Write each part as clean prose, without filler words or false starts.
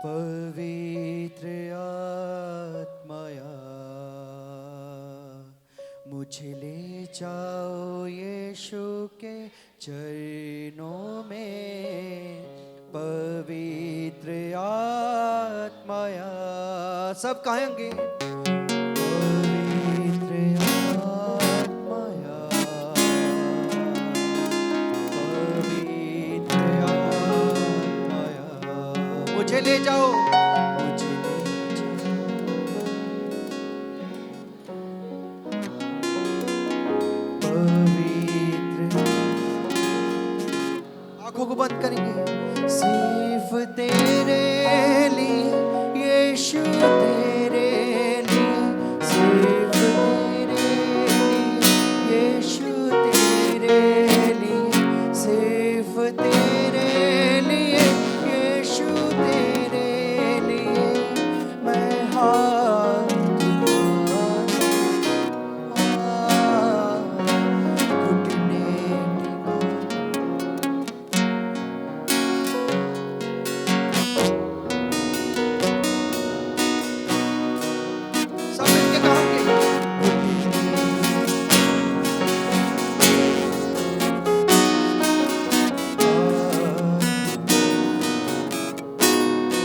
पवित्र आत्माया मुझे ले जाओ यीशु के चरणों में। पवित्र आत्माया सब कहेंगे पवित्र आत्माया, पवित्र आत्माया मुझे ले जाओ, मुझे ले जाओ। पवित्र आंखों को बंद करेंगे। सिर्फ तेरे लिए यीशु, तेरे लिए, सिर्फ तेरे लिए यीशु, तेरे लिए, सिर्फ तेरे लिए यीशु, तेरे लिए मैं हाथ घुटने सब मिलके कहेंगे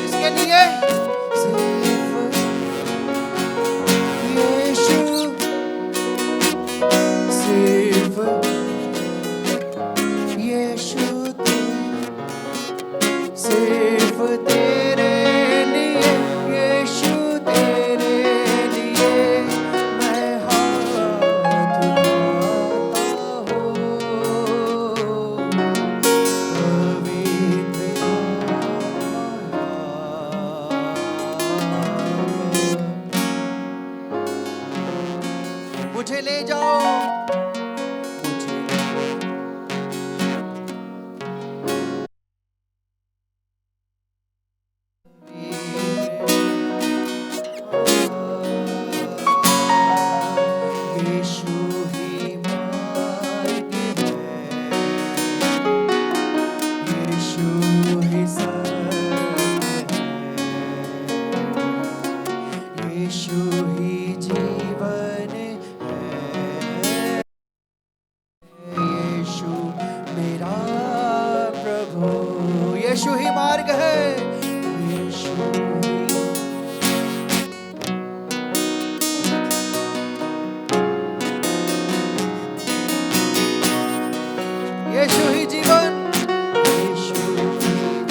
इसके लिए सिर्फ यीशु, सिर्फ यीशु, सिर्फ तेरे लिए यीशु, तेरे लिए मैं हाथ उठाता हूँ। पवित्र आत्मा मुझे ले जाओ, मुझे यीशु ही मार्ग है, यीशु ही सत्य है, यीशु ही जीवन है, यीशु मेरा प्रभु, यीशु ही मार्ग है, यीशु ही यीशु ही जीवन, यीशु ही जीवन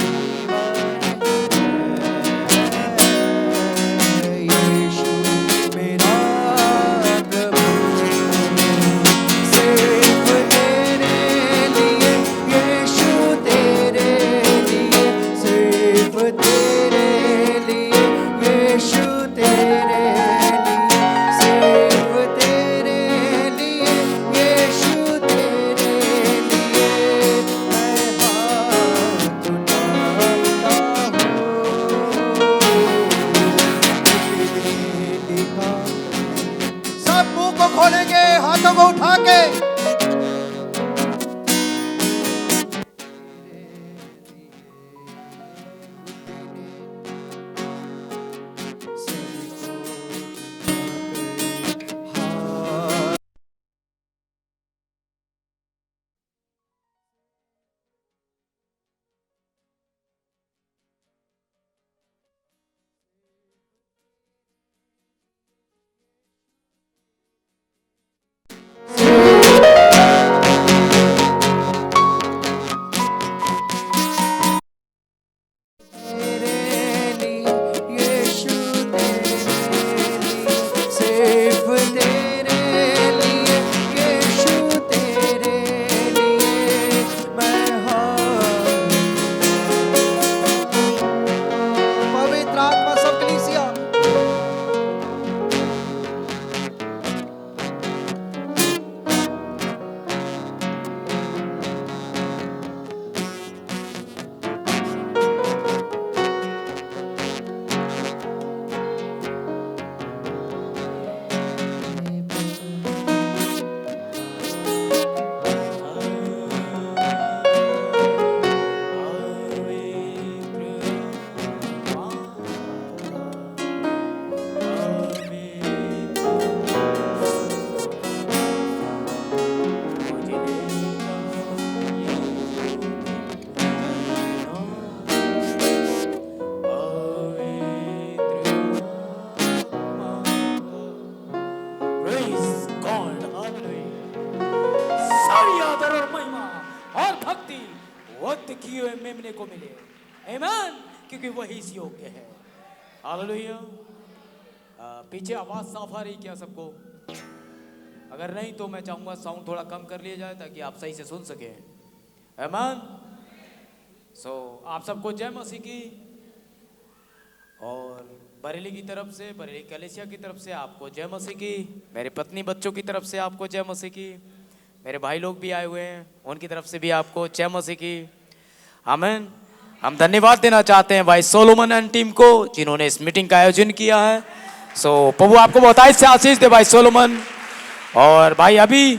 है, यीशु मेरा प्रभु। सिर्फ तेरे लिए यीशु, तेरे लिए, सिर्फ तेरे लिए आमीन, क्योंकि वही इस योग्य है। हालेलुया। पीछे आवाज साफ आ रही क्या सबको? अगर नहीं तो मैं चाहूंगा साउंड थोड़ा कम कर लिया जाए ताकि आप सही से सुन सके। आमीन। आप सबको जय मसीह की। और बरेली की तरफ से, बरेली कलेसिया की तरफ से आपको जय मसीह की। मेरे पत्नी बच्चों की तरफ से आपको जय मसीह की। मेरे भाई लोग भी आए हुए हैं, उनकी तरफ से भी आपको जय मसीह की। आमीन। हम धन्यवाद देना चाहते हैं भाई सोलोमन एंड टीम को, जिन्होंने इस मीटिंग का आयोजन किया है। प्रभु आपको बहुत से आशीष दे भाई सोलोमन, और भाई अभी,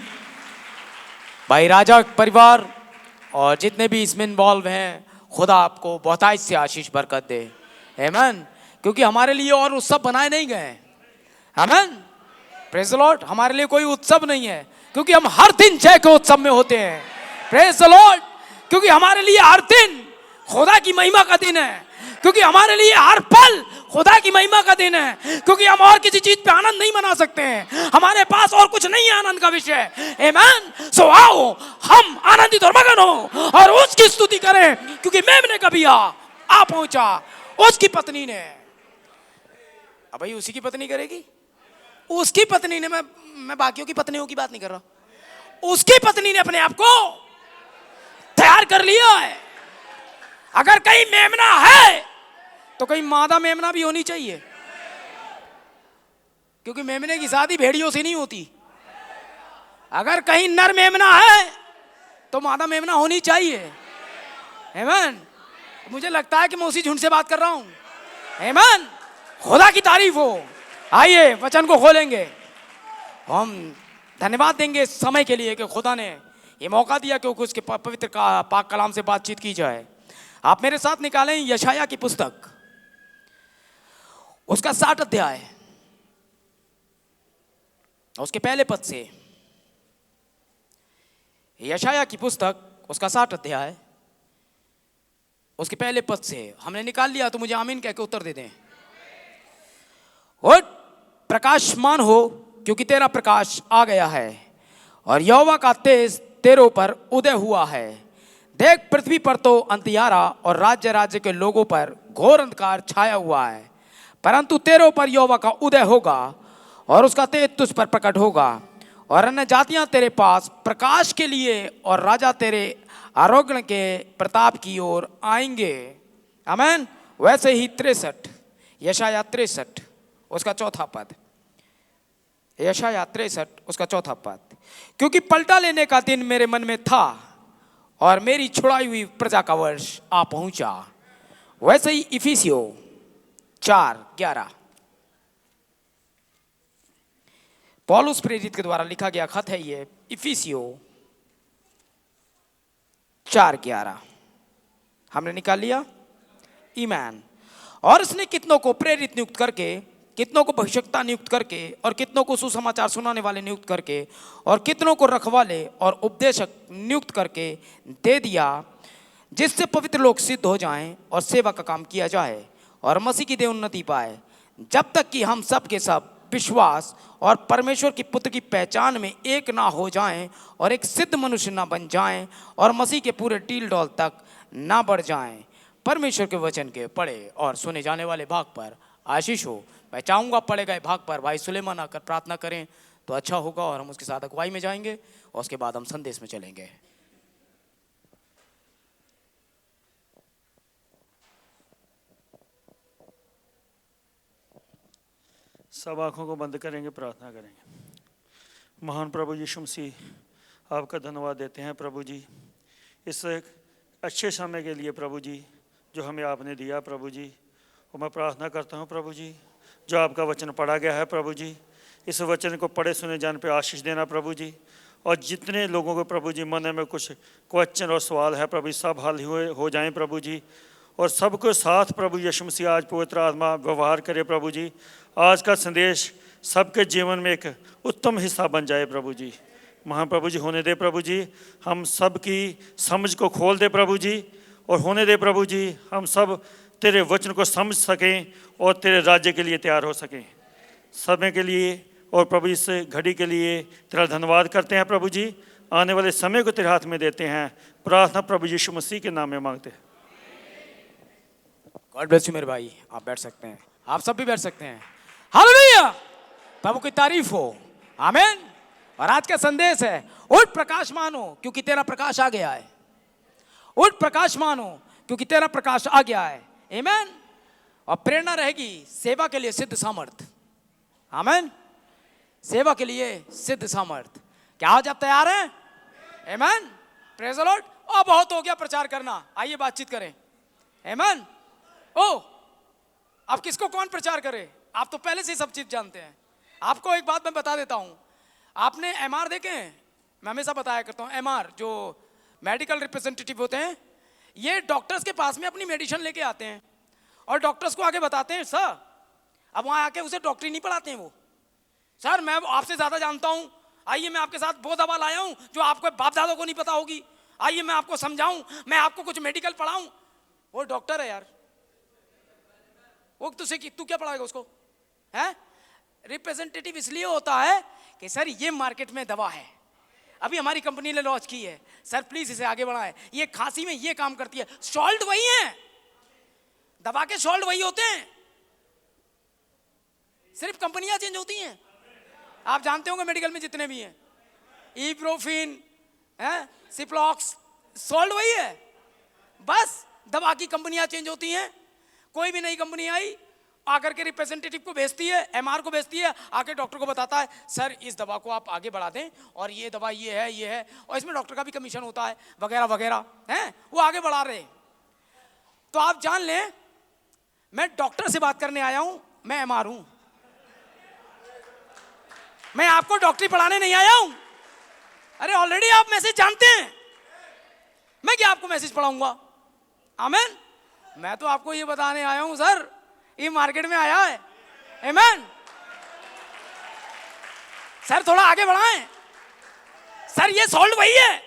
भाई राजा परिवार और जितने भी इसमें इन्वॉल्व हैं, खुदा आपको बहुत से आशीष बरकत दे। आमीन। क्योंकि हमारे लिए और उत्सव बनाए नहीं गए। आमीन। Praise the Lord. हमारे लिए कोई उत्सव नहीं है, क्योंकि हम हर दिन जय के उत्सव में होते हैं। Praise the Lord. क्योंकि हमारे लिए हर दिन खुदा की महिमा का दिन है, क्योंकि हमारे लिए हर पल खुदा की महिमा का दिन है, क्योंकि हम और किसी चीज पे आनंद नहीं मना सकते हैं। हमारे पास और कुछ नहीं है आनंद का विषय। आमीन। आओ हम आनंदित और मगन हो और उसकी स्तुति करें, क्योंकि मेमने कभी आ पहुंचा, उसकी पत्नी ने। अब भाई उसी की पत्नी करेगी, उसकी पत्नी ने, मैं बाकियों की पत्नियों की बात नहीं कर रहा, उसकी पत्नी ने अपने आप को तैयार कर लिया है। अगर कहीं मेमना है तो कहीं मादा मेमना भी होनी चाहिए, क्योंकि मेमने की शादी भेड़ियों से नहीं होती। अगर कहीं नर मेमना है तो मादा मेमना होनी चाहिए। आमीन। मुझे लगता है कि मैं उसी झुंड से बात कर रहा हूं। आमीन। खुदा की तारीफ हो। आइए वचन को खोलेंगे। हम धन्यवाद देंगे इस समय के लिए कि खुदा ने ये मौका दिया कि उसके पवित्र पाक कलाम से बातचीत की जाए। आप मेरे साथ निकालें यशाया की पुस्तक, उसका 60 अध्याय, उसके पहले पद से। यशाया की पुस्तक उसका 60 अध्याय उसके पहले पद से। हमने निकाल लिया तो मुझे आमीन कह के उत्तर दे दें। उठ प्रकाशमान हो, क्योंकि तेरा प्रकाश आ गया है और यहोवा का तेज तेरे ऊपर उदय हुआ है। देख पृथ्वी पर तो अंधियारा और राज्य राज्य के लोगों पर घोर अंधकार छाया हुआ है, परंतु तेरे ऊपर यहोवा का उदय होगा और उसका तेज तुझ पर प्रकट होगा। और अन्य जातियां तेरे पास प्रकाश के लिए और राजा तेरे आरोग्य के प्रताप की ओर आएंगे। आमीन। वैसे ही 63, यशाया 63 उसका चौथा पद। यशाया 63 उसका चौथा पद। क्योंकि पलटा लेने का दिन मेरे मन में था और मेरी छुड़ाई हुई प्रजा का वर्ष आ पहुंचा। वैसे ही इफिसियों 4:11, पौलुस प्रेरित के द्वारा लिखा गया खत है ये। इफिसियों 4:11 हमने निकाल लिया। ईमान। और इसने कितनों को प्रेरित नियुक्त करके, कितनों को भविष्यवक्ता नियुक्त करके, और कितनों को सुसमाचार सुनाने वाले नियुक्त करके, और कितनों को रखवाले और उपदेशक नियुक्त करके दे दिया, जिससे पवित्र लोग सिद्ध हो जाएं और सेवा का काम किया जाए और मसीह की देह उन्नति पाए, जब तक कि हम सब के सब विश्वास और परमेश्वर की पुत्र की पहचान में एक ना हो जाएं और एक सिद्ध मनुष्य ना बन जाएं और मसीह के पूरे टील डौल तक ना बढ़ जाएं। परमेश्वर के वचन के पढ़े और सुने जाने वाले भाग पर आशीष हो। मैं चाहूँगा पढ़े गए भाग पर भाई सुलेमान आकर प्रार्थना करें तो अच्छा होगा, और हम उसके साथ अगुवाई में जाएंगे और उसके बाद हम संदेश में चलेंगे। सब आँखों को बंद करेंगे, प्रार्थना करेंगे। महान प्रभु यीशु मसीह, आपका धन्यवाद देते हैं प्रभु जी, इस अच्छे समय के लिए प्रभु जी जो हमें आपने दिया प्रभु जी। और मैं प्रार्थना करता हूँ प्रभु जी, जो आपका वचन पढ़ा गया है प्रभु जी, इस वचन को पढ़े सुने जाने पे आशीष देना प्रभु जी। और जितने लोगों को प्रभु जी मन में कुछ क्वेश्चन और सवाल है प्रभु, सब हल हो जाएं प्रभु जी। और सबको साथ प्रभु यीशु मसीह आज पवित्र आत्मा व्यवहार करे प्रभु जी। आज का संदेश सबके जीवन में एक उत्तम हिस्सा बन जाए प्रभु जी। महाप्रभु जी होने दे प्रभु जी, हम सब की समझ को खोल दे प्रभु जी, और होने दे प्रभु जी हम सब तेरे वचन को समझ सकें और तेरे राज्य के लिए तैयार हो सकें। समय के लिए और प्रभु इस घड़ी के लिए तेरा धन्यवाद करते हैं प्रभु जी। आने वाले समय को तेरे हाथ में देते हैं। प्रार्थना प्रभु यीशु मसीह के नाम में मांगते हैं। गॉड ब्लेस यू मेरे भाई, आप बैठ सकते हैं, आप सब भी बैठ सकते हैं। हालेलुया, प्रभु की तारीफ हो, आमीन। और आज का संदेश है उठ प्रकाशमान हो क्योंकि तेरा प्रकाश आ गया है। उठ प्रकाशमान हो क्योंकि तेरा प्रकाश आ गया है, आमीन। और प्रेरणा रहेगी सेवा के लिए सिद्ध सामर्थ, आमीन। सेवा के लिए सिद्ध सामर्थ। क्या आज आप तैयार हैं? आमीन, प्रेज द लॉर्ड। और बहुत हो गया प्रचार करना, आइए बातचीत करें, आमीन। ओ अब किसको कौन प्रचार करे? आप तो पहले से ही सब चीज जानते हैं। आपको एक बात मैं बता देता हूं, आपने एमआर देखे हैं? मैं हमेशा बताया करता हूं, एमआर जो मेडिकल रिप्रेजेंटेटिव होते हैं, ये डॉक्टर्स के पास में अपनी मेडिसिन लेके आते हैं और डॉक्टर्स को आगे बताते हैं सर। अब वहां आके उसे डॉक्टरी नहीं पढ़ाते हैं वो, सर मैं आपसे ज्यादा जानता हूं, आइए मैं आपके साथ वो दवा लाया हूं जो आपको बाप दादा को नहीं पता होगी, आइए मैं आपको समझाऊं, मैं आपको कुछ मेडिकल पढ़ाऊं। वो डॉक्टर है यार, वो तू क्या पढ़ाएगा उसको? है रिप्रेजेंटेटिव इसलिए होता है कि सर ये मार्केट में दवा है, अभी हमारी कंपनी ने लॉन्च की है, सर प्लीज इसे आगे बढ़ाएं, ये खांसी में ये काम करती है। सॉल्ट वही है, दवा के सॉल्ट वही होते हैं, सिर्फ कंपनियां चेंज होती हैं। आप जानते होंगे मेडिकल में जितने भी हैं, इब्रोफिन है, सिप्लॉक्स, सॉल्ट वही है, बस दवा की कंपनियां चेंज होती हैं। कोई भी नई कंपनी आई आकर के रिप्रेजेंटेटिव को भेजती है, एमआर को भेजती है, आके डॉक्टर को बताता है सर इस दवा को आप आगे बढ़ा दें और ये दवा ये है और इसमें डॉक्टर का भी कमीशन होता है वगैरह वगैरह, हैं वो आगे बढ़ा रहे। तो आप जान लें मैं डॉक्टर से बात करने आया हूं, मैं एमआर हूं, मैं आपको डॉक्टरी पढ़ाने नहीं आया हूं। अरे ऑलरेडी आप मैसेज जानते हैं, मैं क्या आपको मैसेज पढ़ाऊंगा? आमीन। मैं तो आपको ये बताने आया हूं सर ये मार्केट में आया है, आमीन। सर थोड़ा आगे बढ़ाएं, सर ये सॉल्ट वही है?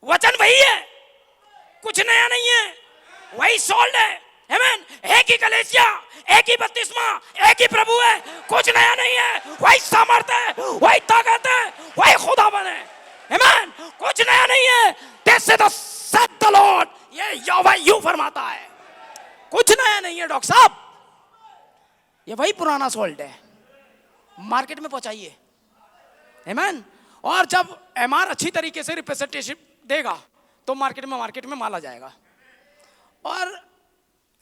वचन वही है, कुछ नया नहीं है, वही सॉल्ट है, आमीन। एक ही कलीसिया, एक ही बपतिस्मा, एक ही प्रभु है, कुछ नया नहीं है, वही सामर्थ है, वही ताकत है, वही खुदा बने, आमीन। कुछ नया नहीं है। This is the said the Lord, ये यहोवा यूं फरमाता है, कुछ नया नहीं है डॉक्टर साहब, ये वही पुराना सॉल्ट है, मार्केट में पहुंचाइए, आमीन। और जब एमआर अच्छी तरीके से रिप्रेजेंटेशन देगा तो मार्केट में माल आ जाएगा। और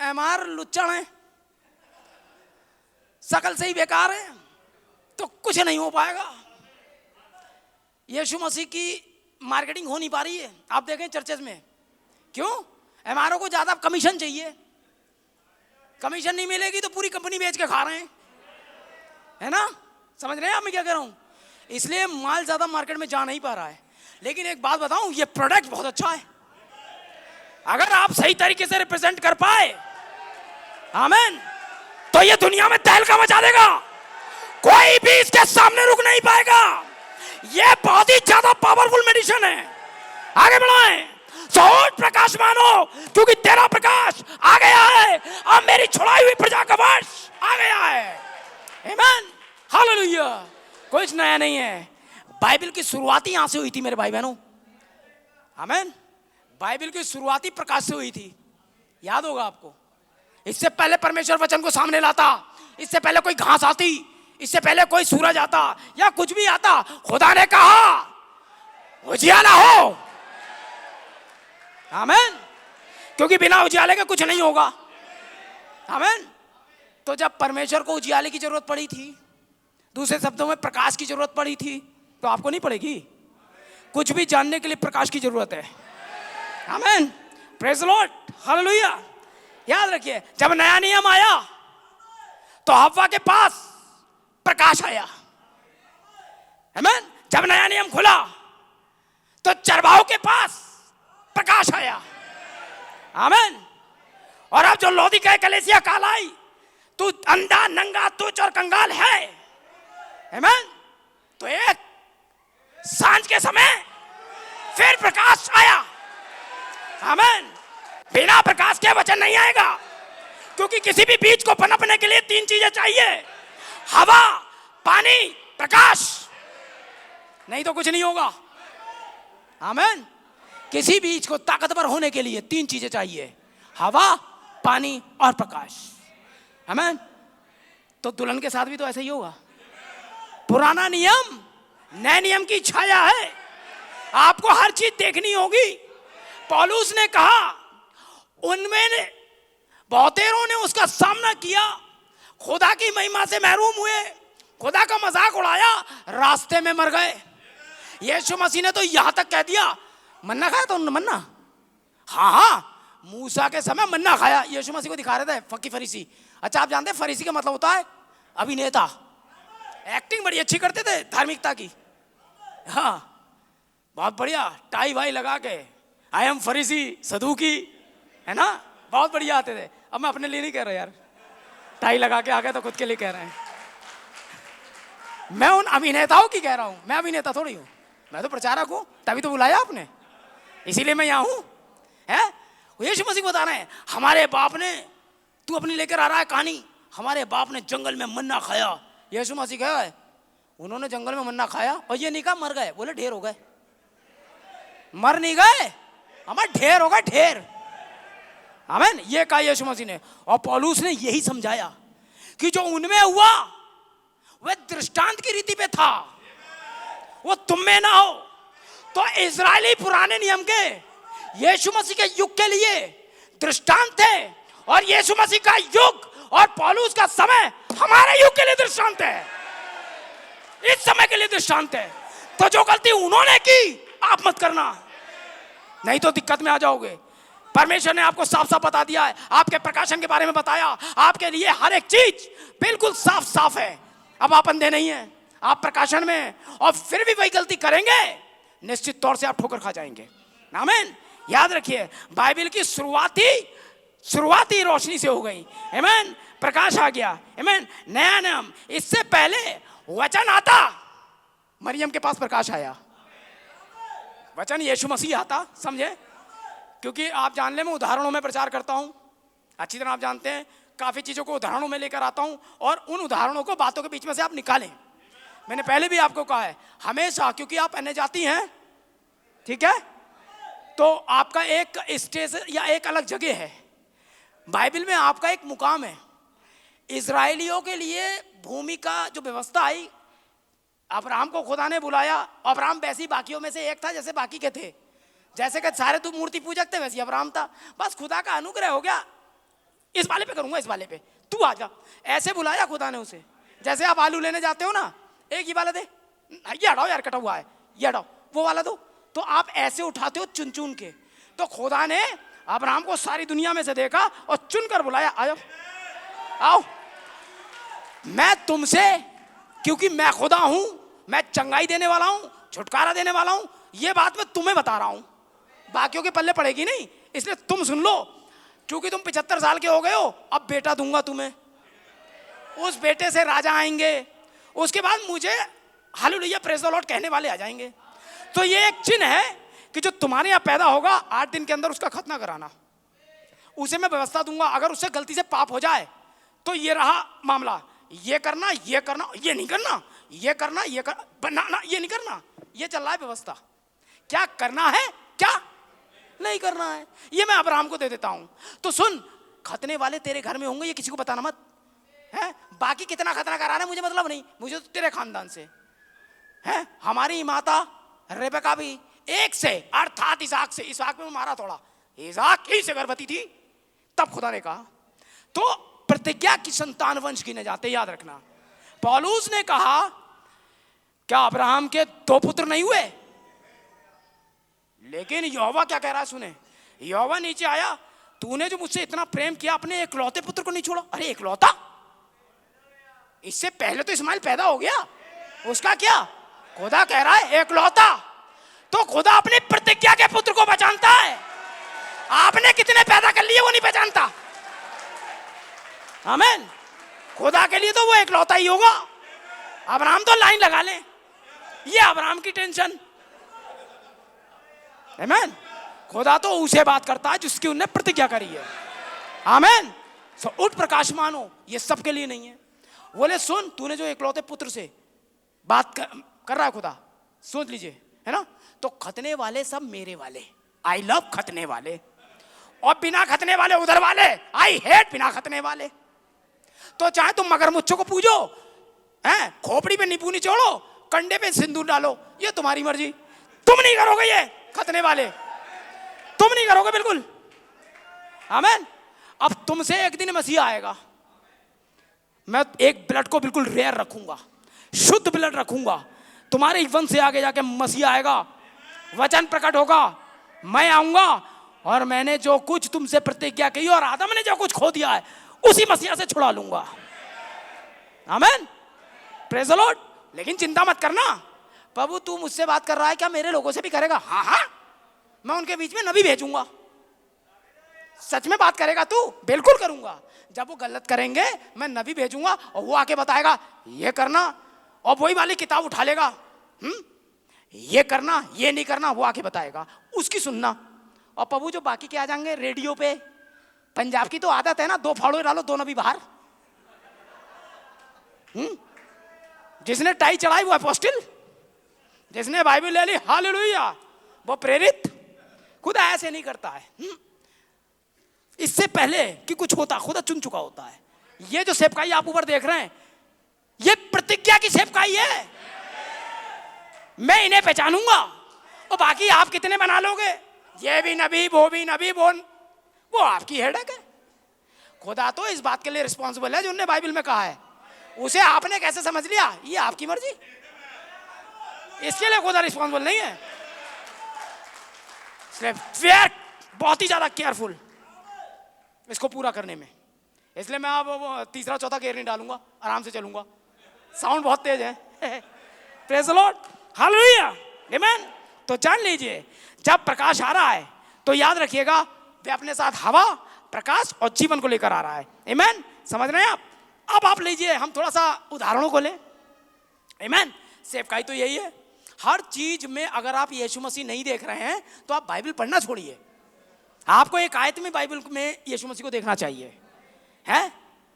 एमआर लुच्चड़ है, शकल से ही बेकार है, तो कुछ नहीं हो पाएगा। यीशु मसीह की मार्केटिंग हो नहीं पा रही है, आप देखें चर्चेज में, क्यों? एमआरओ को ज्यादा कमीशन चाहिए, कमीशन नहीं मिलेगी तो पूरी कंपनी बेच के खा रहे हैं, है ना? समझ रहे हैं आप मैं क्या कह रहा हूं? इसलिए माल ज्यादा मार्केट में जा नहीं पा रहा है। लेकिन एक बात बताऊं, ये प्रोडक्ट बहुत अच्छा है, अगर आप सही तरीके से रिप्रेजेंट कर पाए, आमीन, तो ये दुनिया में तहलका मचा देगा, कोई भी इसके सामने रुक नहीं पाएगा। ये बहुत ही ज्यादा पावरफुल मेडिसिन है। आगे बढ़ाएं, उठ प्रकाशमान हो क्योंकि तेरा प्रकाश आ गया है, अब मेरी छुड़ाई हुई प्रजा का वंश आ गया है, आमीन, हालेलुया। कुछ नया नहीं है। बाइबल की शुरुआत यहां से हुई थी मेरे भाई बहनों, आमीन। बाइबल की शुरुआती प्रकाश से हुई थी, याद होगा आपको। इससे पहले परमेश्वर वचन को सामने लाता, इससे पहले कोई घास आती, इससे पहले कोई सूरज आता या कुछ भी आता, खुदा ने कहा उजियाला हो, आमीन, क्योंकि बिना उजियाले के कुछ नहीं होगा, आमीन। तो जब परमेश्वर को उजियाले की जरूरत पड़ी थी, दूसरे शब्दों में प्रकाश की जरूरत पड़ी थी, तो आपको नहीं पड़ेगी? कुछ भी जानने के लिए प्रकाश की जरूरत है, आमीन, प्रेज द लॉर्ड, हालेलुया। याद रखिए, जब नया नियम आया तो हव्वा के पास प्रकाश आया, आमीन। जब नया नियम खुला तो चरवाहों के पास प्रकाश आया, आमीन। और अब जो लौदीकिया कलीसिया कहलाई, तू अंधा नंगा तुच्छ और कंगाल है, आमीन, तो एक सांझ के समय फिर प्रकाश आया, आमीन। बिना प्रकाश के वचन नहीं आएगा, क्योंकि किसी भी बीज को पनपने के लिए 3 चीजें चाहिए, हवा, पानी, प्रकाश, नहीं तो कुछ नहीं होगा, आमीन। किसी बीज को ताकतवर होने के लिए 3 चीजें चाहिए, हवा, पानी और प्रकाश। आमीन। तो दुल्हन के साथ भी तो ऐसा ही होगा। पुराना नियम नए नियम की छाया है, आपको हर चीज देखनी होगी। पौलुस ने कहा उनमें ने बहुतेरों ने उसका सामना किया, खुदा की महिमा से महरूम हुए, खुदा का मजाक उड़ाया, रास्ते में मर गए। यीशु मसीह ने तो यहां तक कह दिया, मन्ना खाया तो मन्ना, हाँ हाँ मूसा के समय मन्ना खाया। यीशु मसीह को दिखा रहे थे फकी फरीसी। अच्छा आप जानते हैं फरीसी का मतलब होता है अभिनेता। एक्टिंग बड़ी अच्छी करते थे धार्मिकता की, हाँ बहुत बढ़िया, टाई वाई लगा के आई एम फरीसी सदूकी, है ना, बहुत बढ़िया आते थे। अब मैं अपने लिए नहीं कह रहा यार, टाई लगा के आ गए तो खुद के लिए कह रहे हैं। मैं उन अभिनेताओं की कह रहा हूं, मैं अभिनेता थोड़ी हूं, मैं तो प्रचारक हूं, तभी तो बुलाया आपने, इसीलिए मैं यहां हूं। है यीशु मसीह बता रहे हैं हमारे बाप ने, तू अपनी लेकर आ रहा है कहानी, हमारे बाप ने जंगल में मन्ना खाया। यीशु मसीह कहा है उन्होंने जंगल में मन्ना खाया और ये नहीं कहा मर गए, बोले ढेर हो गए। मर नहीं गए, हमारे ढेर हो गए, ढेर। आमीन। ये कहा यीशु मसीह ने। और पौलुस ने यही समझाया कि जो उनमें हुआ वह दृष्टांत की रीति पे था, वो तुम में ना हो। तो इजरायली पुराने नियम के यीशु मसीह के युग के लिए दृष्टांत थे, और यीशु मसीह का युग और पौलुस का समय हमारे युग के लिए दृष्टांत है, इस समय के लिए दृष्टांत है। तो जो गलती उन्होंने की आप मत करना, नहीं तो दिक्कत में आ जाओगे। परमेश्वर ने आपको साफ साफ बता दिया है, आपके प्रकाशन के बारे में बताया, आपके लिए हर एक चीज बिल्कुल साफ साफ है। अब आप अंधे नहीं हैं, आप प्रकाशन में हैं, और फिर भी वही गलती करेंगे निश्चित तौर से आप ठोकर खा जाएंगे। आमीन। याद रखिए बाइबल की शुरुआती रोशनी से हो गई। आमीन। प्रकाश आ गया। आमीन। नया नियम, इससे पहले वचन आता, मरियम के पास प्रकाश आया, वचन यीशु मसीह आता, समझे। क्योंकि आप जान ले मैं उदाहरणों में प्रचार करता हूं, अच्छी तरह आप जानते हैं, काफी चीजों को उदाहरणों में लेकर आता हूं, और उन उदाहरणों को बातों के बीच में से आप निकालें। मैंने पहले भी आपको कहा है हमेशा, क्योंकि आप अन्य जाति हैं, ठीक है, तो आपका एक स्टेज या एक अलग जगह है बाइबल में, आपका एक मुकाम है। इजराइलियों के लिए भूमि का जो व्यवस्था आई, अब्राहम को खुदा ने बुलाया, अब्राहम वैसी बाकियों में से एक था जैसे बाकी के थे, जैसे कि सारे तू मूर्ति पूजक थे वैसे अब्राहम था, बस खुदा का अनुग्रह हो गया, इस वाले पे करूंगा, इस वाले पे तू आ जा, ऐसे बुलाया खुदा ने उसे। जैसे आप आलू लेने जाते हो ना, एक ही वाला दे, ये हटाओ यार कटा हुआ है, ये हटाओ, वो वाला दो, तो आप ऐसे उठाते हो चुन चुन के। तो खुदा ने अब्राहम को सारी दुनिया में से देखा और चुनकर बुलाया, आओ आओ मैं तुमसे, क्योंकि मैं खुदा हूं, मैं चंगाई देने वाला हूं, छुटकारा देने वाला हूं, ये बात मैं तुम्हें बता रहा हूं, बाकियों के पल्ले पड़ेगी नहीं, इसलिए तुम सुन लो। क्योंकि तुम 75 साल के हो गए हो, अब बेटा दूंगा तुम्हें, उस बेटे से राजा आएंगे, उसके बाद मुझे हालेलुया प्रेज़ द लॉर्ड कहने वाले आ जाएंगे। तो ये एक चिन्ह है कि जो तुम्हारे यहाँ पैदा होगा 8 दिन के अंदर उसका खतना कराना, उसे मैं व्यवस्था दूंगा। अगर उससे गलती से पाप हो जाए तो ये रहा मामला, ये करना, ये करना, ये नहीं करना, ये करना, ये कर बनाना, ये नहीं करना, ये चल रहा है व्यवस्था। क्या करना है, क्या नहीं करना है, ये मैं अब्राहम को दे देता हूं। तो सुन, खतने वाले तेरे घर में होंगे, ये किसी को बताना मत, है बाकी कितना खतना करा रहा है मुझे मतलब नहीं, मुझे तो तेरे खानदान से है। हमारी माता रेबेका भी एक से अर्थात इसहाक से, इसहाक में मारा थोड़ा, इसहाक ही से गर्भवती थी, तब खुदा ने कहा। तो प्रतिज्ञा की संतान वंश गिने जाते, याद रखना। पौलुस ने कहा क्या अब्राहम के 2 पुत्र नहीं हुए? लेकिन यहोवा क्या कह रहा है सुने, यहोवा नीचे आया, तूने जो मुझसे इतना प्रेम किया अपने एकलौते पुत्र को नहीं छोड़ा। अरे एकलौता, इससे पहले तो इस्माइल पैदा हो गया, उसका क्या? खुदा कह रहा है एकलौता। तो खुदा अपनी प्रतिज्ञा के पुत्र को पहचानता है, आपने कितने पैदा कर लिए वो नहीं पहचानता। आमीन। खुदा के लिए तो वो एकलौता ही होगा। अब्राहम तो लाइन लगा ले, ये अब्राहम की टेंशन। आमीन। खुदा तो उसे बात करता है जिसकी उन्हें प्रतिज्ञा करी है। आमीन। सो उठ प्रकाशमान हो, ये सबके लिए नहीं है। बोले सुन, तूने जो एकलौते पुत्र से बात कर रहा है खुदा, सोच लीजिए, है ना। तो खतने वाले सब मेरे वाले, आई लव खतने वाले, और बिना खतने वाले उधर वाले, आई हेट बिना खतने वाले। तो चाहे तुम मगरमुच्छों को पूजो, हैं, खोपड़ी पे नींबू निचोड़ो, कंडे पे सिंदूर डालो, ये तुम्हारी मर्जी। तुम नहीं करोगे, ये खतने वाले तुम नहीं करोगे बिल्कुल। आमीन। अब तुमसे एक दिन मसीहा आएगा, मैं एक ब्लड को बिल्कुल रेयर रखूंगा, शुद्ध ब्लड रखूंगा। तुम्हारे वंश से आगे जाके मसीहा आएगा, वचन प्रकट होगा, मैं आऊंगा और मैंने जो कुछ तुमसे प्रतिज्ञा की और आदम ने जो कुछ खो दिया है उसी मसीहा से छुड़ा लूंगा। आमीन, प्रेज़ द लॉर्ड। लेकिन चिंता मत करना, प्रभु तू मुझसे बात कर रहा है, क्या मेरे लोगों से भी करेगा? हाँ हाँ, मैं उनके बीच में नबी भेजूंगा। सच में बात करेगा तू? बिल्कुल करूंगा। जब वो गलत करेंगे मैं नबी भेजूंगा और वो आके बताएगा ये करना, और वही वाली किताब उठा लेगा, ये करना ये नहीं करना, वो आके बताएगा, उसकी सुनना। और प्रभु जो बाकी के आ जाएंगे रेडियो पे, पंजाब की तो आदत है ना, 2 फाड़ो डालो 2 नबी बाहर। जिसने टाई चढ़ाई वो अपोस्टल, जिसने बाइबल ले ली हालेलुया वो प्रेरित। खुदा ऐसे नहीं करता है, इससे पहले कि कुछ होता खुदा चुन चुका होता है। ये जो सेवकाई आप ऊपर देख रहे हैं, ये प्रतिज्ञा की सेवकाई है। मैं इन्हें पहचानूंगा और बाकी आप कितने बना लोगे, ये भी नबी वो भी नबी, वो आपकी हेडेक है। खुदा तो इस बात के लिए रिस्पॉन्सिबल है जो उन्होंने बाइबल में कहा है, उसे आपने कैसे समझ लिया ये आपकी मर्जी, इसके लिए खुदा रिस्पॉन्सिबल नहीं है। इसलिए बहुत ही ज्यादा केयरफुल इसको पूरा करने में। इसलिए मैं अब तीसरा चौथा गियर नहीं डालूंगा, आराम से चलूंगा, साउंड बहुत तेज है। प्रेज़ द लॉर्ड, हालेलुया, आमीन। तो जान लीजिए जब प्रकाश आ रहा है तो याद रखिएगा वे अपने साथ हवा, प्रकाश और जीवन को लेकर आ रहा है। आमीन, समझ रहे हैं आप? अब आप लीजिए, हम थोड़ा सा उदाहरणों को लें। आमीन, सेवकाई तो यही है। हर चीज में अगर आप यीशु मसीह नहीं देख रहे हैं तो आप बाइबल पढ़ना छोड़िए। आपको एक आयत में बाइबल में यीशु मसीह को देखना चाहिए, है?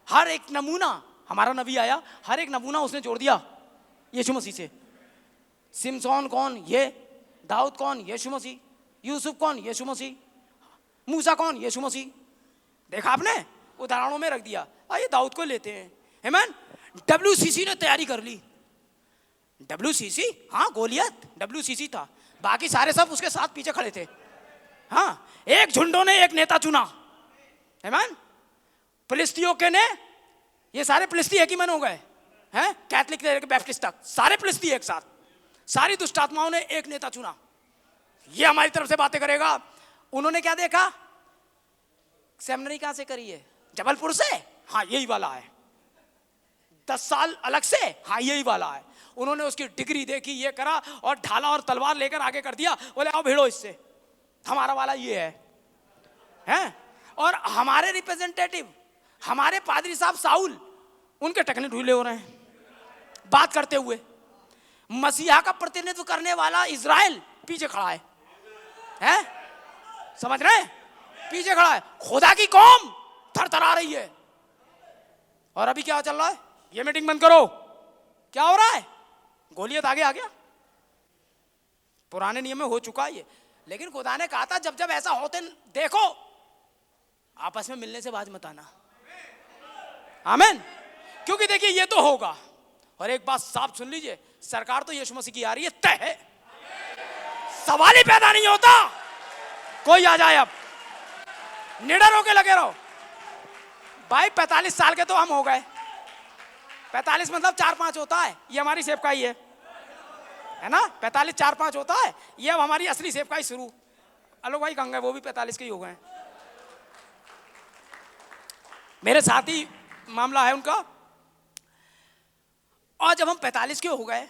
हर एक नमूना, हमारा नबी आया, हर एक नमूना उसने जोड़ दिया यीशु मसीह से। सिमसोन कौन? ये। दाऊद कौन? यीशु मसीह। यूसुफ कौन? यीशु मसीह। मूसा कौन? यीशु मसीह। देखा आपने, उदाहरणों में रख दिया। आइए दाऊद को लेते हैं। आमीन। WCC ने तैयारी कर ली। WCC, हाँ, गोलियत WCC था, बाकी सारे सब उसके साथ पीछे खड़े थे। हाँ, एक झुंडों ने एक नेता चुना। आमीन। फिलिस्तियों के ने, ये सारे फिलिस्ती एक ही मन हो गए हैं, कैथलिक से लेकर बैप्टिस्ट तक सारे फिलिस्ती एक साथ, सारी दुष्ट आत्माओं ने एक नेता चुना, ये हमारी तरफ से बातें करेगा। उन्होंने क्या देखा? सेमिनरी कहां से करी है? जबलपुर से? हाँ, यही वाला है। 10 साल अलग से? हाँ, यही वाला है। उन्होंने उसकी डिग्री देखी, ये करा और ढाला और तलवार लेकर आगे कर दिया। बोले आओ भिड़ो इससे, हमारा वाला ये है, हैं? और हमारे रिप्रेजेंटेटिव, हमारे पादरी साहब साउल, उनके टकने ढूले हो रहे हैं बात करते हुए। मसीहा का प्रतिनिधित्व करने वाला इजराइल पीछे खड़ा है, हैं? समझ रहे हैं? पीछे खड़ा है। खुदा की कौम थरथरा रही है। और अभी क्या चल रहा है? ये मीटिंग बंद करो। क्या हो रहा है? गोलियत आगे आ गया। पुराने नियम में हो चुका है ये, लेकिन खुदा ने कहा था जब जब ऐसा होते देखो, आपस में मिलने से बात मत आना। आमीन। क्योंकि देखिए ये तो होगा। और एक बात साफ सुन लीजिए, सरकार तो यीशु मसीह की आ रही है, तय है, सवाल ही पैदा नहीं होता। कोई आ जाए, अब निडर होके लगे रहो भाई। 45 साल के तो हम हो गए, 45 मतलब 4-5 होता है, ये हमारी सेवकाई है ना? 45 4-5 होता है, ये अब हमारी असली सेवकाई शुरू। अलोक भाई कहाँ गए? वो भी 45 के ही हो गए। मेरे साथ ही मामला है उनका। और जब हम 45 के हो गए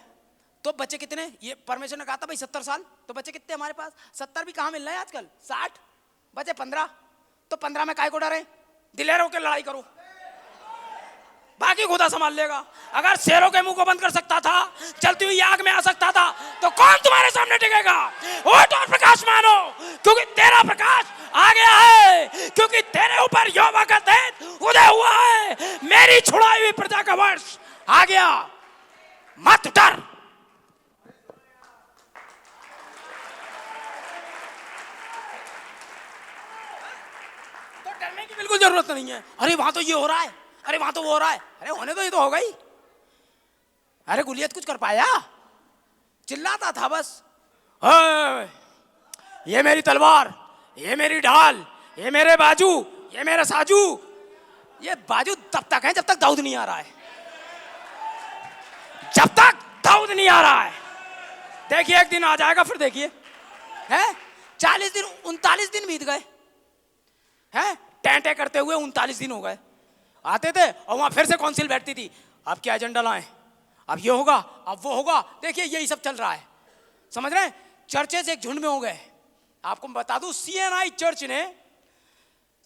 तो बच्चे कितने? ये परमेश्वर ने कहा था भाई 70 साल, तो बच्चे कितने हमारे पास? 70 भी कहाँ मिल रहे हैं आजकल? 60 बचे 15, तो 15 में काय को डरे? दिलेर होकर लड़ाई करो, बाकी खुदा संभाल लेगा। अगर शेरों के मुंह को बंद कर सकता था, चलती हुई आग में आ सकता था, तो कौन तुम्हारे सामने टिकेगा? उठ और प्रकाश मानो, क्योंकि तेरा प्रकाश आ गया है, क्योंकि तेरे ऊपर यहोवा का तेज उदय हुआ है। मेरी छुड़ाई हुई प्रजा का वर्ष आ गया, मत डर। डरने की बिल्कुल जरूरत नहीं है। अरे वहां तो ये हो रहा है, अरे वहां तो वो हो रहा है, अरे होने तो ये तो होगा ही। अरे गुलियत कुछ कर पाया? चिल्लाता था बस, "ओए, ये मेरी तलवार, ये मेरी ढाल, ये मेरे बाजू, ये मेरा साजू।" ये बाजू तब तक है जब तक दाऊद नहीं आ रहा है, जब तक दाऊद नहीं आ रहा है। देखिए एक दिन आ जाएगा, फिर देखिए है 40 दिन 39 दिन बीत गए हैं, टेंटे करते हुए 39 दिन हो गए। आते थे और वहां फिर से काउंसिल बैठती थी, अब क्या एजेंडा लाएं, अब ये होगा, अब वो होगा। देखिए यही सब चल रहा है, समझ रहे हैं? चर्चेस एक झुंड में हो गए। आपको बता दूं, CNI चर्च ने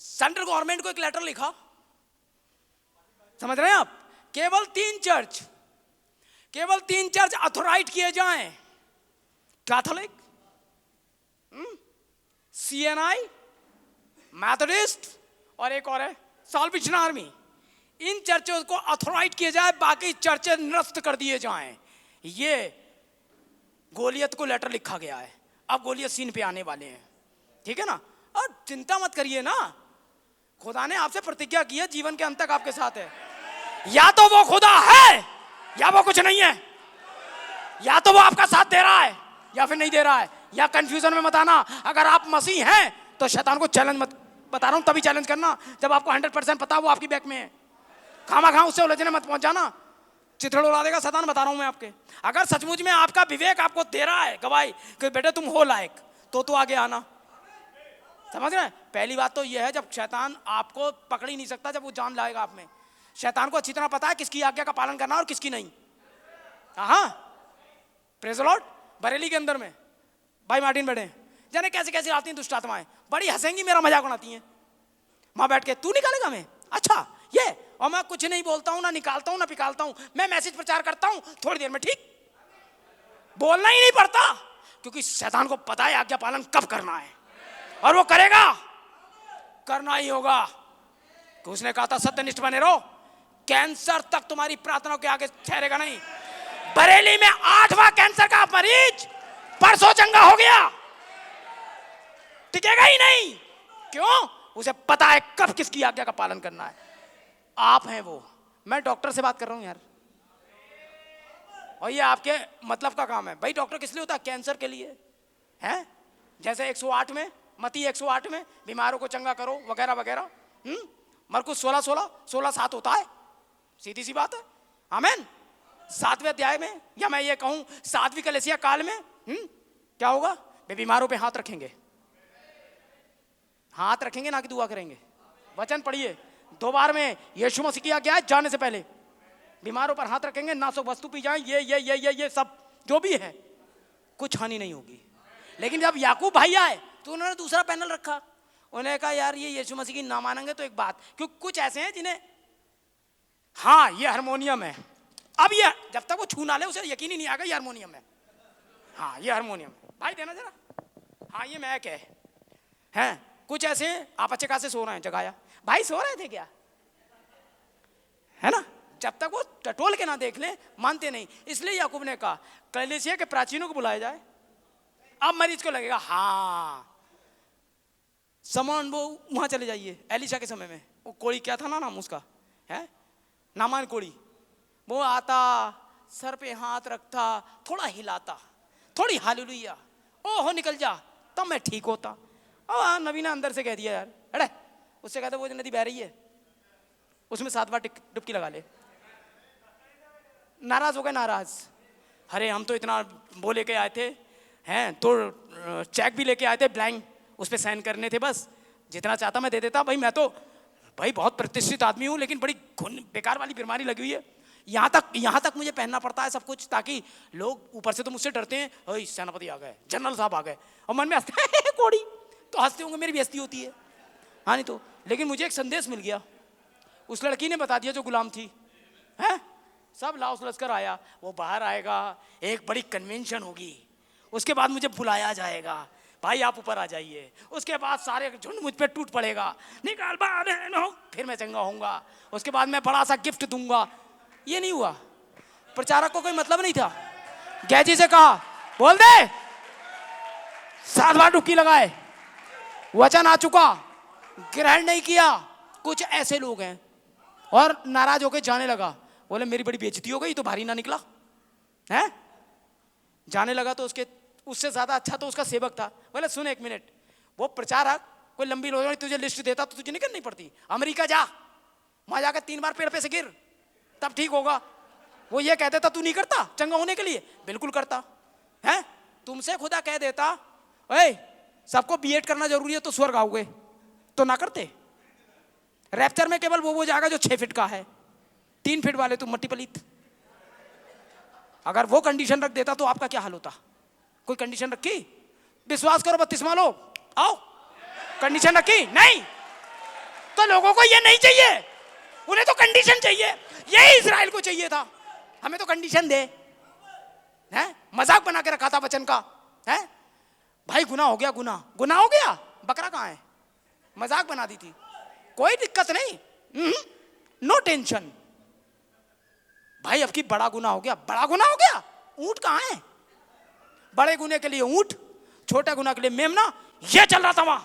सेंट्रल गवर्नमेंट को एक लेटर लिखा, समझ रहे हैं आप? केवल 3 चर्च अथोराइज किए जाएं, कैथोलिक, CNI, मैथोडिस्ट और एक और है साल्वेशन आर्मी। इन चर्चों को अथोराइज किया जाए, बाकी चर्चें निरस्त कर दिए जाएं। ये गोलियत को लेटर लिखा गया है। अब गोलियत सीन पे आने वाले हैं, ठीक है ना? और चिंता मत करिए ना, खुदा ने आपसे प्रतिज्ञा की है, जीवन के अंत तक आपके साथ है। या तो वो खुदा है या वो कुछ नहीं है, या तो वो आपका साथ दे रहा है या फिर नहीं दे रहा है। या कंफ्यूजन में मत आना। अगर आप मसीह हैं तो शैतान को चैलेंज मत, बता रहा हूं तभी चैलेंज करना जब आपको 100% पता वो आपकी बैक में है। खामा खा उससे उलझने मत पहुंच जाना, चिथड़ उड़ा देगा शैतान, बता रहा हूं मैं आपके। अगर सचमुच में आपका विवेक आपको दे रहा है गवाही कि बेटे तुम हो लायक, तो आगे आना, समझ रहे हैं? पहली बात तो यह है, जब शैतान आपको पकड़ ही नहीं सकता जब वो जान लाएगा आप में। शैतान को अच्छी तरह पता है किसकी आज्ञा का पालन करना और किसकी नहीं। हाँ, प्रेज़ द लॉर्ड। बरेली के अंदर में भाई मार्टिन बैठे, जाने कैसे कैसे आती हैं दुष्ट आत्माएं, बड़ी हंसेंगी, मेरा मजाक उड़ाती हैं वहां बैठ के, तू निकालेगा मैं, अच्छा ये, और मैं कुछ नहीं बोलता हूं, ना निकालता हूं ना पिकालता हूं, मैं मैसेज प्रचार करता हूं, थोड़ी देर में ठीक, बोलना ही नहीं पड़ता, क्योंकि शैतान को पता है आज्ञा पालन कब करना है, और वो करेगा, करना ही होगा। कि उसने कहा था सत्यनिष्ठ बने रहो, कैंसर तक तुम्हारी प्रार्थनाओं के आगे ठहरेगा नहीं। बरेली में 8वां कैंसर का मरीज परसों चंगा हो गया, टिकेगा ही नहीं। क्यों? उसे पता है कब किसकी आज्ञा का पालन करना है। आप हैं वो, मैं डॉक्टर से बात कर रहा हूं यार, और ये आपके मतलब का काम है। भाई डॉक्टर किस लिए होता है? कैंसर के लिए है। जैसे 108 में, मती 108 में बीमारों को चंगा करो वगैरह वगैरह, मरकुस 16:7 होता है, सीधी सी बात है। आमीन। 7वें अध्याय में, या मैं ये कहूं 7वीं कलीसिया काल में क्या होगा? वे बीमारों पे हाथ रखेंगे, हाथ रखेंगे ना कि दुआ करेंगे। वचन पढ़िए 2 बार में, यीशु मसीह की आज्ञा है जाने से पहले बीमारों पर हाथ रखेंगे, नासुक वस्तु पी जाएं, ये सब जो भी है, कुछ हानि नहीं होगी। लेकिन जब याकूब भाई आए तो उन्होंने दूसरा पैनल रखा, उन्होंने कहा यार ये यीशु मसीह की ना मानेंगे तो एक बात, क्योंकि कुछ ऐसे हैं जिन्हें, हाँ ये हारमोनियम है, अब ये जब तक वो छू ना ले उसे यकीन ही नहीं आएगा ये हारमोनियम है, हाँ ये हारमोनियम भाई देना जरा, हाँ ये मैक है। कुछ ऐसे आप अच्छे खासे सो रहे हैं, जगाया भाई, सो रहे थे क्या, है ना? जब तक वो टटोल के ना देख ले मानते नहीं। इसलिए याकूब ने कहा कलीसिया के प्राचीनों को बुलाया जाए। अब मरीज को लगेगा हाँ समन, वो वहां चले जाइए। एलिशा के समय में वो कोड़ी क्या था ना नाम उसका है, नामान कोड़ी, वो आता सर पे हाथ रखता, थोड़ा हिलाता, थोड़ी हालेलुया, ओहो निकल जा, तब मैं ठीक होता। और नबी ने अंदर से कह दिया यार, अरे उससे कहता वो नदी बह रही है उसमें 7 बार डुबकी लगा ले। नाराज हो गए, नाराज, अरे हम तो इतना वो लेके आए थे हैं, तो चेक भी लेके आए थे ब्लैंक, उस पर साइन करने थे, बस जितना चाहता मैं दे देता। भाई मैं तो भाई बहुत प्रतिष्ठित आदमी हूँ, लेकिन बड़ी बेकार वाली बीमारी लगी हुई है, यहाँ तक मुझे पहनना पड़ता है सब कुछ, ताकि लोग ऊपर से तो मुझसे डरते हैं, ओए सेनापति आ गए, जनरल साहब आ गए, और मन में हंसते हैं कोड़ी, तो हंसते होंगे, मेरी बेइज्जती होती है, हाँ नहीं तो। लेकिन मुझे एक संदेश मिल गया, उस लड़की ने बता दिया जो गुलाम थी, हैं सब लाओस लश्कर आया, वो बाहर आएगा, एक बड़ी कन्वेंशन होगी, उसके बाद मुझे बुलाया जाएगा, भाई आप ऊपर आ जाइए, उसके बाद सारे झुंड मुझ पे टूट पड़ेगा, निकाल बाहर हो, फिर मैं चंगा होऊंगा, उसके बाद मैं बड़ा सा गिफ्ट दूंगा। ये नहीं हुआ, प्रचारक को कोई मतलब नहीं था, गैजी से कहा बोल दे, 7 बार डुबकी लगाए, वचन आ चुका, ग्रहण नहीं किया। कुछ ऐसे लोग हैं और नाराज होकर जाने लगा, बोले मेरी बड़ी बेइज्जती हो गई, तो भारी ना निकला है। जाने लगा तो उससे ज्यादा अच्छा तो उसका सेवक था। बोले सुन एक मिनट, वो प्रचारक कोई लंबी लोग तुझे लिस्ट देता तो तुझे नहीं करनी पड़ती। अमेरिका जा, वहां जाकर 3 बार पेड़ पे से गिर, तब ठीक होगा। वो ये कह देता तू नहीं करता चंगा होने के लिए, बिल्कुल करता है। तुमसे खुदा कह देता ओए सबको बीएड करना जरूरी है तो स्वर्ग आओगे, तो ना करते। रैप्चर में केवल वो जाएगा जो 6 फीट का है, 3 फीट वाले तुम मट्टी पलीत। अगर वो कंडीशन रख देता तो आपका क्या हाल होता। कोई कंडीशन रखी? विश्वास करो 32वां लोग आओ। कंडीशन रखी? नहीं। तो लोगों को ये नहीं चाहिए, उन्हें तो कंडीशन चाहिए। यही इजराइल को चाहिए था, हमें तो कंडीशन दे। हैं मजाक बना के रखा था वचन का, है भाई गुनाह हो गया, गुनाह हो गया, बकरा कहाँ है, मजाक बना दी थी। कोई दिक्कत नहीं, नो टेंशन। भाई अब की बड़ा गुनाह हो गया, बड़ा गुनाह हो गया, ऊंट कहाँ है? बड़े गुनाह के लिए ऊंट, छोटे गुनाह के लिए मेमना, ये चल रहा था वहां।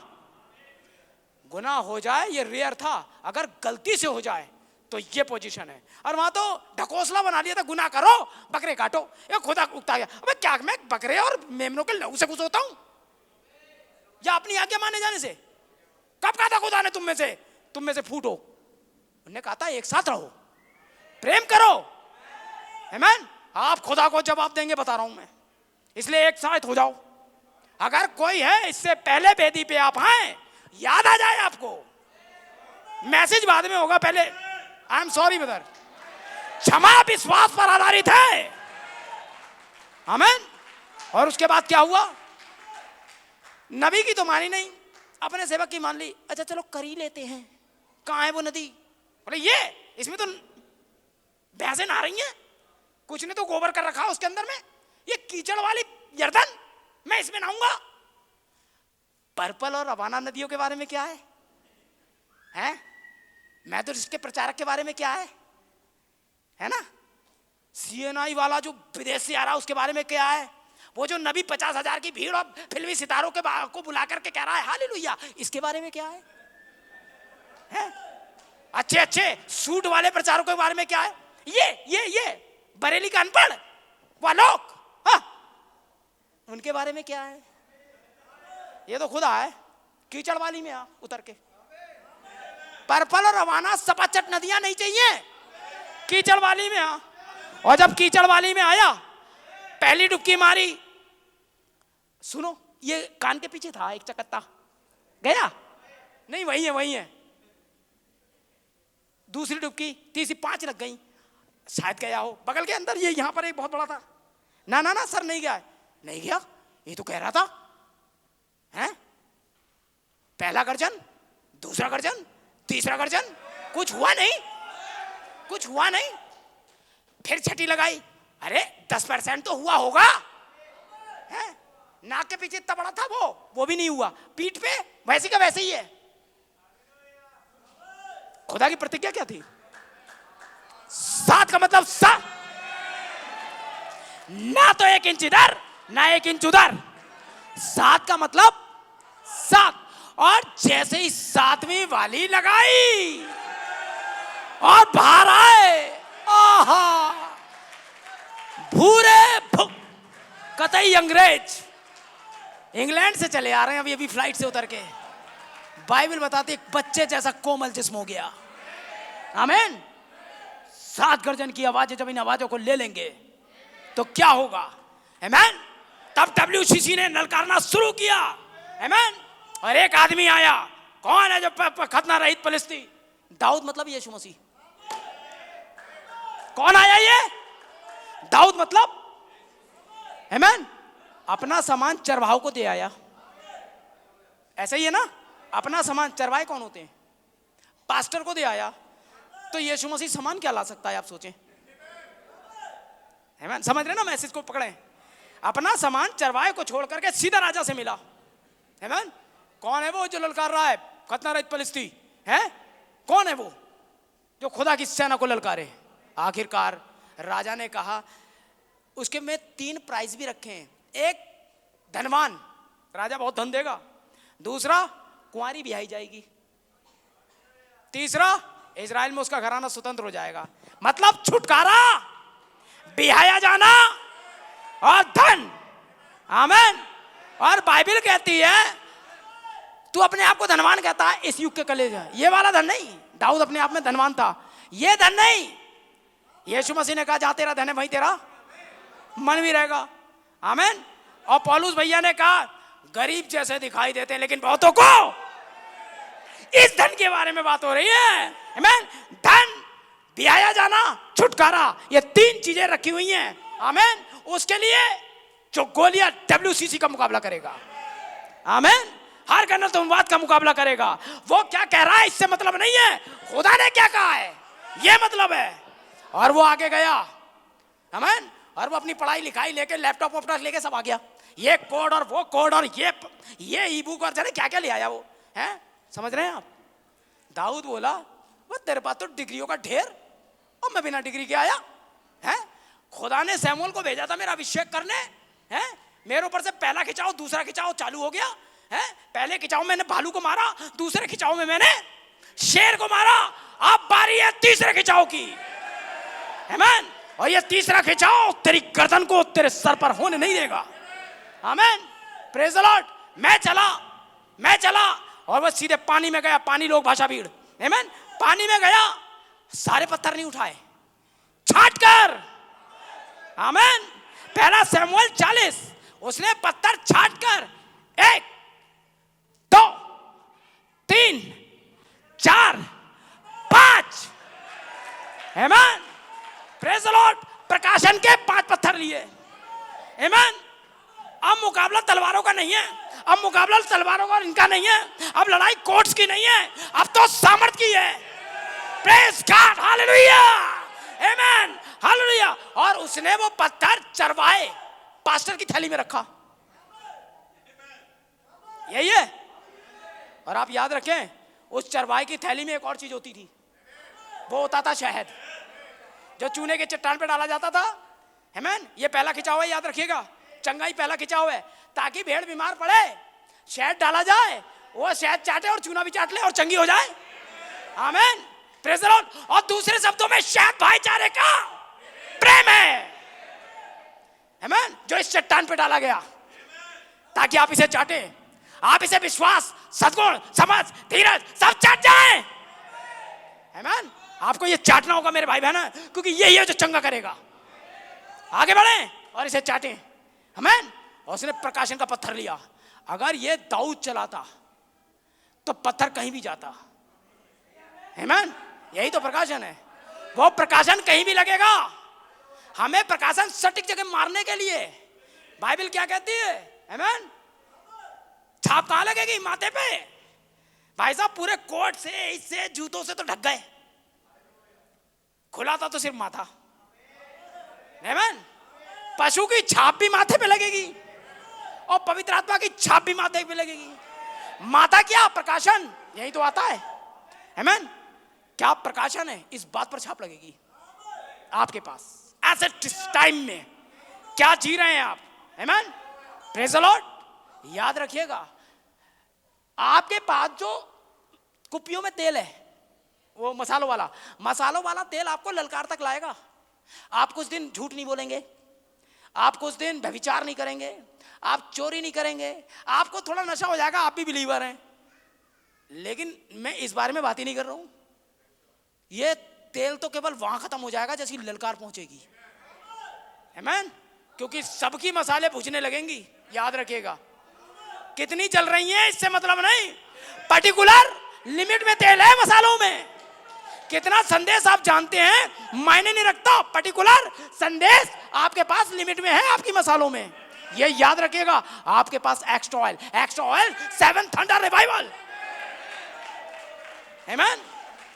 गुनाह हो जाए ये रेयर था, अगर गलती से हो जाए तो ये पोजीशन है। और वहां तो ढकोसला बना लिया था, गुनाह करो बकरे काटो। ये खुदा उगता गया, अबे क्या मैं बकरे और मेमनों के लहू से खुश होता हूं या अपनी आज्ञा माने जाने से? कब कहा था खुदा ने तुम में से फूटो? उन्होंने कहा था एक साथ रहो, प्रेम करो। आमीन। आप खुदा को जवाब देंगे बता रहा हूं मैं, इसलिए एक साथ हो जाओ। अगर कोई है इससे पहले वेदी पे आप आए, याद आ जाए आपको, मैसेज बाद में होगा, पहले आई एम सॉरी ब्रदर। क्षमा विश्वास पर आधारित है। आमीन। और उसके बाद क्या हुआ? नबी की तो मानी नहीं, अपने सेवक की मान ली। अच्छा चलो कर ही लेते हैं, कहां है वो नदी? बोले ये इसमें तो भैंसें नहा रही हैं, कुछ ने तो गोबर कर रखा उसके अंदर में, ये कीचड़ वाली यर्दन, मैं इसमें नहाऊंगा। पर्पल और रवाना नदियों के बारे में क्या है? हैं? मैं तो इसके प्रचारक के बारे में क्या है ना? सीएनआई वाला जो विदेश से आ रहा है उसके बारे में क्या है? वो जो नबी 50,000 की भीड़ और फिल्मी सितारों को बुला करके कह रहा है हालेलुया, इसके बारे में क्या है? अच्छे सूट वाले प्रचारकों के बारे में क्या है? ये बरेली का अनपढ़ वालोक, उनके बारे में क्या है? ये तो खुदा है, कीचड़ वाली में आ उतर के। पर्पल और रवाना सपाचट नदियां नहीं चाहिए, कीचड़ वाली में आ। और जब कीचड़ वाली में आया, पहली डुबकी मारी, सुनो ये कान के पीछे था एक चकत्ता, गया नहीं, वही है। दूसरी डुबकी, तीसरी, 5 लग गई, शायद गया हो। बगल के अंदर ये यहां पर एक बहुत बड़ा था, ना सर नहीं गया, नहीं गया, ये तो कह रहा था। हैं? पहला गर्जन, दूसरा गर्जन, तीसरा गर्जन, कुछ हुआ नहीं। फिर छठी लगाई, अरे 10% तो हुआ होगा। है? नाक के पीछे इतना बड़ा था वो भी नहीं हुआ। पीठ पे वैसे का वैसे ही है। खुदा की प्रतिज्ञा क्या थी? 7 का मतलब 7, ना तो 1 इंच इधर ना 1 इंच उधर, 7 का मतलब 7। और जैसे ही 7वीं वाली लगाई और बाहर आए, आहा भूरे कतई अंग्रेज इंग्लैंड से चले आ रहे हैं अभी फ्लाइट से उतर के। बाइबल बताती एक बच्चे जैसा कोमल जिस्म हो गया। आमीन। 7 गर्जन की आवाजें जब इन आवाजों को ले लेंगे तो क्या होगा? आमीन। तब WCC ने ललकारना शुरू किया। आमीन। और एक आदमी आया, कौन है जो खतना रहित फलिस्ती? दाऊद मतलब यीशु मसीह। कौन आया ये? दाऊद मतलब। आमीन। अपना सामान चरवाहों को दे आया। ऐसा ही है ना? अपना सामान, चरवाहे कौन होते हैं? पास्टर को दे आया। तो यीशु मसीह सामान क्या ला सकता है आप सोचें? आमीन। समझ रहे ना मैसेज को? पकड़े। अपना सामान चरवाहे को छोड़ करके सीधा राजा से मिला। आमीन। कौन है वो जो ललकार रहा है खतना रहित फलिस्ती? है कौन है वो जो खुदा की सेना को ललकारे? आखिरकार राजा ने कहा, उसके में 3 प्राइज भी रखे हैं। एक धनवान, राजा बहुत धन देगा। दूसरा कुंवारी ब्याही जाएगी। तीसरा, इजराइल में उसका घराना स्वतंत्र हो जाएगा। मतलब छुटकारा, बिहाया जाना और धन। आमीन। और बाइबल कहती है, तू अपने आप को धनवान कहता है इस युग के कलेजा, ये वाला धन नहीं। दाऊद अपने आप में धनवान था, ये धन नहीं। यीशु मसीह ने कहा जहां तेरा धन है वहीं तेरा मन भी रहेगा। आमीन। और पौलुस भैया ने कहा गरीब जैसे दिखाई देते हैं लेकिन बहुतों को इस धन के बारे में बात हो रही है। आमीन। धन, बिहाया जाना, छुटकारा, ये तीन चीजें रखी हुई हैं। आमीन। उसके लिए जो गोलियत WCC का मुकाबला करेगा, आमीन, हर गणतंत्रवाद का मुकाबला करेगा, वो क्या कह रहा है इससे मतलब नहीं है, खुदा ने क्या कहा है ये मतलब है। और वो आगे गया। आमीन। और वो अपनी पढ़ाई लिखाई लेके लैपटॉप वैपटॉप लेके सब आ गया, ये कोड और वो कोड और ये ई बुक और जाने क्या क्या ले आया वो है। समझ रहे हैं आप? दाऊद बोला वो तेरे पास तो डिग्रियों का ढेर और मैं बिना डिग्री के आया है। खुदा ने सैमुअल को भेजा था मेरा अभिषेक करने, है, मेरे ऊपर से पहला खिंचाव दूसरा खिंचाव चालू हो गया है। पहले खिंचाव मैंने भालू को मारा, दूसरे खिंचाव में मैंने शेर को मारा, अब बारी है तीसरे खिंचाव की। आमीन। और ये तीसरा खिंचाव तेरी गर्दन को तेरे सर पर होने नहीं देगा। आमीन। Praise the Lord. मैं चला और वह सीधे पानी में गया। पानी लोग भाषा भीड़। आमीन। पानी में गया, सारे पत्थर नहीं उठाए, छाट कर। आमीन। पहला सैमुएल 40, उसने पत्थर छाट कर 1 2 3 4 5, आमीन, प्रेज द लॉर्ड, प्रकाशन के 5 पत्थर लिए। आमीन। अब मुकाबला तलवारों का नहीं है, अब मुकाबला तलवारों का इनका नहीं है, अब लड़ाई कोर्ट्स की नहीं है, अब तो सामर्थ की है। प्रेज गॉड, हालेलुया, आमीन, हालेलुया। और उसने वो पत्थर चरवाहे पास्टर की थैली में रखा। यही है। और आप याद रखें, उस चरवाहे की थैली में एक और चीज होती थी, वो होता था शहद, जो चूने के चट्टान पे डाला जाता था। आमीन। ये पहला खिंचाव है, याद रखिएगा, चंगाई पहला खिंचाव है, ताकि भेड़ बीमार पड़े शहद डाला जाए, वो शहद चाटे और चूना भी चाट ले और चंगी हो जाए। आमीन, प्रेज द लॉर्ड। और दूसरे शब्दों में शहद भाईचारे का प्रेम है। आमीन। जो इस चट्टान पे डाला गया ताकि आप इसे चाटे, आप इसे विश्वास, सद्गुण, समझ, धीरज सब चाट जाए। आमीन। आपको ये चाटना होगा मेरे भाई बहन, क्योंकि यही है जो चंगा करेगा। आगे बढ़े और इसे चाटें। आमीन। और उसने प्रकाशन का पत्थर लिया। अगर ये दाऊद चलाता तो पत्थर कहीं भी जाता। आमीन। यही तो प्रकाशन है। वो प्रकाशन कहीं भी लगेगा। हमें प्रकाशन सटीक जगह मारने के लिए बाइबल क्या कहती है? आमीन। छाप कहां लगेगी? माथे पे। भाई साहब पूरे कोट से, इससे, जूतों से तो ढक गए, खुला था तो सिर्फ माथा। आमीन। पशु की छाप भी माथे पे लगेगी और पवित्र आत्मा की छाप भी माथे पे लगेगी। माथा क्या? प्रकाशन। यही तो आता है। आमीन। क्या प्रकाशन है? इस बात पर छाप लगेगी आपके पास। ऐसे टाइम में क्या जी रहे हैं आप? आमीन, प्रेज द लॉर्ड। याद रखिएगा, आपके पास जो कुप्पियों में तेल है, वो मसालों वाला तेल आपको ललकार तक लाएगा। आप कुछ दिन झूठ नहीं बोलेंगे, आप कुछ दिन व्यभिचार नहीं करेंगे, आप चोरी नहीं करेंगे, आपको थोड़ा नशा हो जाएगा, आप भी बिलीवर हैं। लेकिन मैं इस बारे में बात ही नहीं कर रहा हूं। ये तेल तो केवल वहां खत्म हो जाएगा जैसी ललकार पहुंचेगी। आमीन। क्योंकि सबकी मसाले भुजने लगेंगी। याद रखिएगा, कितनी चल रही हैं इससे मतलब नहीं, पर्टिकुलर लिमिट में तेल है मसालों में। कितना संदेश आप जानते हैं मायने नहीं रखता, पर्टिकुलर संदेश आपके पास लिमिट में है आपकी मसालों में। ये याद रखिएगा। आपके पास एक्स्ट्रा ऑयल 7 थंडर रिवाइवल। आमीन।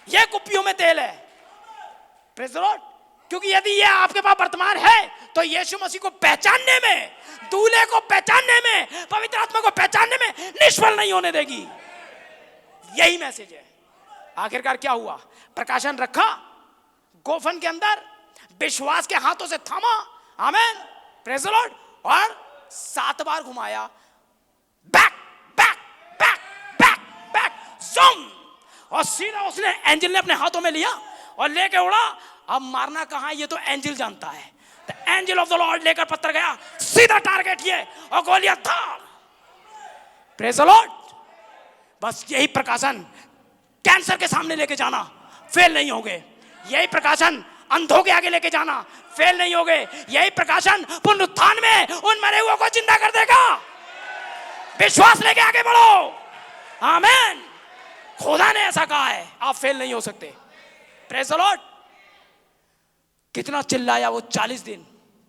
ये कुप्पियों में तेल है। Praise the Lord. क्योंकि यदि ये आपके पास वर्तमान है तो यीशु मसीह को पहचानने में, दूल्हे को पहचानने में, पवित्र आत्मा को पहचानने में निष्फल नहीं होने देगी। यही मैसेज है। आखिरकार क्या हुआ? प्रकाशन रखा गोफन के अंदर, विश्वास के हाथों से थामा। आमीन, प्रेज द लॉर्ड। और 7 बार घुमाया, back back back back back, zoom. और सीधा उसने एंजल ने अपने हाथों में लिया और लेके उड़ा। अब मारना कहाँ है ये तो एंजल जानता है। तो एंजल ऑफ द लॉर्ड लेकर पत्थर गया, सीधा टारगेट ये और गोलियत था। Praise the Lord. बस यही प्रकाशन कैंसर के सामने लेके जाना, फेल नहीं होगे। यही प्रकाशन अंधों के आगे लेके जाना, फेल नहीं होगे। यही प्रकाशन पुनरुत्थान में उन मरे हुए को जिंदा कर देगा। विश्वास लेके आगे बढ़ो। आमीन। खुदा ने ऐसा कहा है, आप फेल नहीं हो सकते। Praise the Lord. कितना चिल्लाया वो 40 दिन,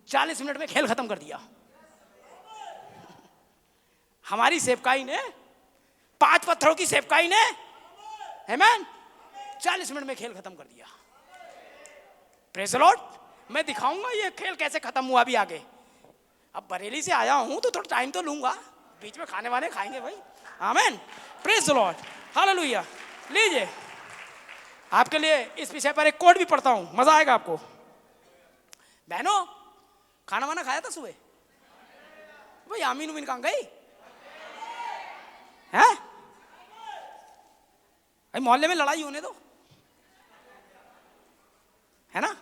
40 मिनट में खेल खत्म कर दिया। हमारी सेवकाई ने, 5 पत्थरों की सेवकाई ने, आमीन, 40 मिनट में खेल खत्म कर दिया। Praise the Lord. मैं दिखाऊंगा ये खेल कैसे खत्म हुआ अभी आगे। अब बरेली से आया हूं तो थोड़ा टाइम तो लूंगा, बीच में खाने वाने खाएंगे भाई। आमीन। Praise the Lord. हालेलुया। लीजिए आपके लिए इस विषय पर एक कोड भी पढ़ता हूं, मजा आएगा आपको। बहनों, खाना वाना खाया था सुबह? भाई आमीन उमीन कहां गई है? मोहल्ले में लड़ाई होने दो, है ना?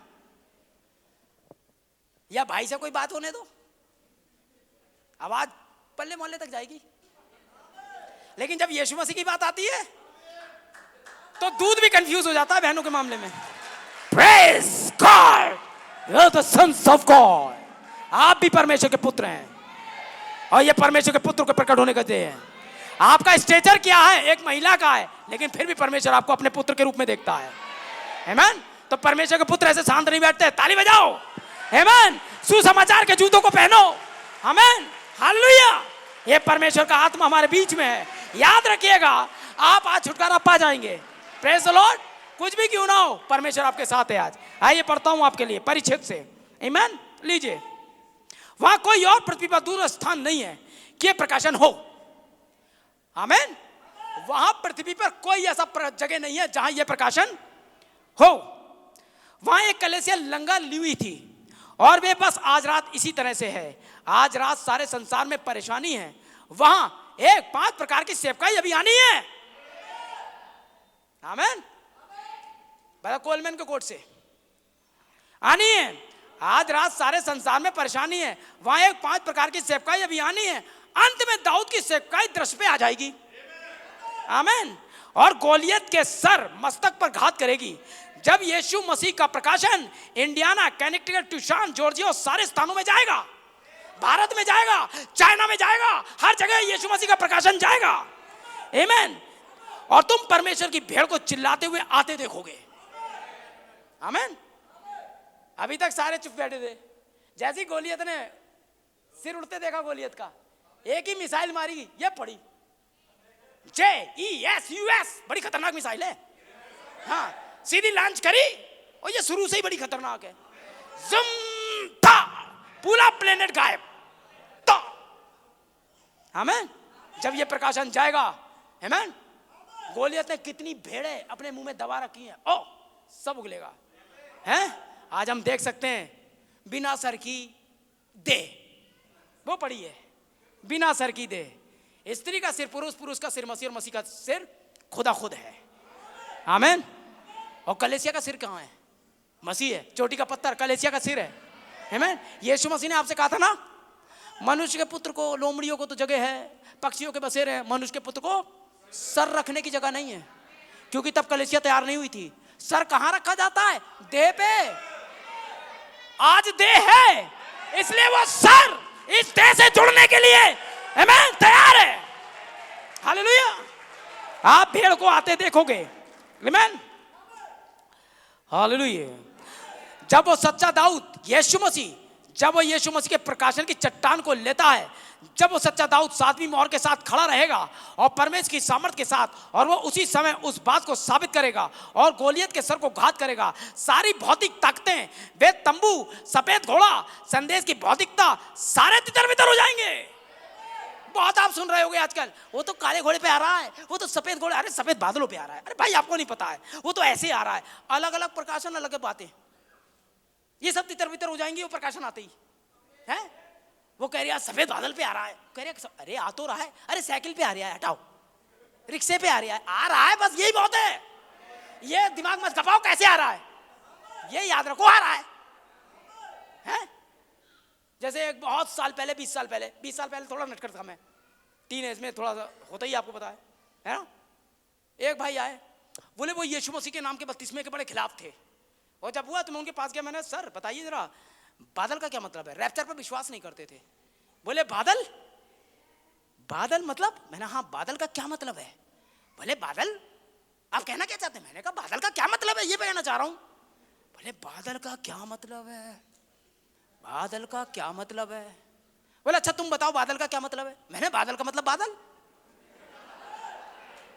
या भाई से कोई बात होने दो, आवाज पल्ले मोहल्ले तक जाएगी। लेकिन जब यीशु मसीह की बात आती है तो दूध भी कंफ्यूज हो जाता है बहनों के मामले में। Praise God, you are the sons of God. आप भी परमेश्वर के पुत्र हैं और ये परमेश्वर के पुत्र को प्रकट होने का दे है। आपका स्टेचर क्या है? एक महिला का है, लेकिन फिर भी परमेश्वर आपको अपने पुत्र के रूप में देखता है। आमीन। तो परमेश्वर के पुत्र ऐसे शांत नहीं बैठते। ताली बजाओ। आमीन। सुसमाचार के जूतों को पहनो। आमीन। हालेलुया। ये परमेश्वर का आत्मा हमारे बीच में है। याद रखिएगा, आप आज छुटकारा पा जाएंगे। Praise the Lord. कुछ भी क्यों ना हो, परमेश्वर आपके साथ है आज। आइए पढ़ता हूं आपके लिए परिच्छेद से। आमीन। लीजिए, वहां कोई और पृथ्वी पर दूर स्थान नहीं है कि प्रकाशन हो। आमीन। वहां पृथ्वी पर कोई ऐसा जगह नहीं है जहां यह प्रकाशन हो। वहां एक कलीसिया लंगा ली हुई थी और वे बस आज रात इसी तरह से है। आज रात सारे संसार में परेशानी है। वहां एक 5 प्रकार की सेवकाई अभी आनी है। आमीन। बड़ा कोलमैन के कोट से आनी है। आज रात सारे संसार में परेशानी है। वहां एक 5 प्रकार की सेवकाई अभी आनी है। अंत में दाऊद की सेवकाई दृश्य पे आ जाएगी। आमीन। और गोलियत के सर मस्तक पर घात करेगी। जब यीशु मसीह का प्रकाशन इंडियाना, कनेक्टिकट, ट्यूशान, जॉर्जिया और सारे स्थानों में जाएगा, भारत में जाएगा, चाइना में जाएगा, हर जगह यीशु मसीह का प्रकाशन जाएगा। आमीन। और तुम परमेश्वर की भेड़ को चिल्लाते हुए आते देखोगे। आमीन। अभी तक सारे चुप बैठे थे। जैसी गोलियत ने सिर उड़ते देखा गोलियत का, एक ही मिसाइल मारी, ये पड़ी JESUS, बड़ी खतरनाक मिसाइल है। हाँ, सीधी लॉन्च करी और ये शुरू से ही बड़ी खतरनाक है। जुम था, पूरा प्लेनेट गायब। तो आमीन। जब ये प्रकाशन जाएगा, आमीन, गोलियत ने कितनी भेड़े अपने मुंह में दबा रखी हैं, ओ सब उगलेगा। हैं? आज हम देख सकते हैं बिना सर की देह, वो पड़ी है बिना सर की देह। स्त्री का सिर पुरुष, पुरुष का सिर मसीह और मसीह का सिर खुदा खुद है। आमीन। और कलीसिया का सिर कहाँ है? मसीह है। चोटी का पत्थर कलीसिया का सिर है। आमीन। यीशु मसीह ने आपसे कहा था ना, मनुष्य के पुत्र को, लोमड़ियों को तो जगह है, पक्षियों के बसेरे हैं, मनुष्य के पुत्र को सर रखने की जगह नहीं है। क्योंकि तब कलीसिया तैयार नहीं हुई थी। सर कहाँ रखा जाता है? देह पे। आज देह है, इसलिए वो सर इस देह से जुड़ने के लिए आमीन तैयार है। हालेलुया। आप भेड़ को आते देखोगे। आमीन। हालेलुया। जब वो सच्चा दाऊद यीशु मसीह, जब वो यीशु मसीह के प्रकाशन की चट्टान को लेता है, जब वो सच्चा दाऊद 7वीं मोहर के साथ खड़ा रहेगा और परमेश्वर की सामर्थ के साथ, और वो उसी समय उस बात को साबित करेगा और गोलियत के सर को घात करेगा। सारी भौतिक ताकतें, वे तंबू, सफेद घोड़ा, संदेश की भौतिकता, सारे तितर-बितर हो जाएंगे। बहुत आप सुन रहे होंगे आजकल, वो तो काले घोड़े पे आ रहा है, वो तो सफेद घोड़े, अरे सफेद बादलों पे आ रहा है। अरे भाई आपको नहीं पता है, वो तो ऐसे आ रहा है। अलग अलग प्रकाशन, अलग बातें, ये सब तितर-बितर हो जाएंगी वो प्रकाशन आते ही। है वो कह रही है सफेद बादल पे आ रहा है, कह रही है अरे आ तो रहा है, अरे साइकिल पे आ रहा है, हटाओ। रिक्शे पे आ रहा है, बस यही बहुत है। ये दिमाग मत खपाओ कैसे आ रहा है, ये याद रखो आ रहा है? जैसे एक बहुत साल पहले 20 साल पहले थोड़ा नटखट था मैं, टीनेज में थोड़ा सा होता ही, आपको पता है ना। एक भाई आए, बोले वो यीशु मसीह के नाम के बपतिस्मे के बड़े खिलाफ थे। और जब हुआ तो मैं उनके पास गया, मैंने सर बताइए जरा बादल का क्या मतलब है? रैप्चर पर विश्वास नहीं करते थे। बोले बादल मतलब? मैंने हाँ बादल का क्या मतलब है? बोले बादल आप कहना क्या चाहते हैं? मैंने कहा बादल का क्या मतलब है ये कहना चाह रहा हूं। बोले बादल का क्या मतलब है? बादल का क्या मतलब है? बोले अच्छा तुम बताओ बादल का क्या मतलब है? मैंने बादल का मतलब बादल,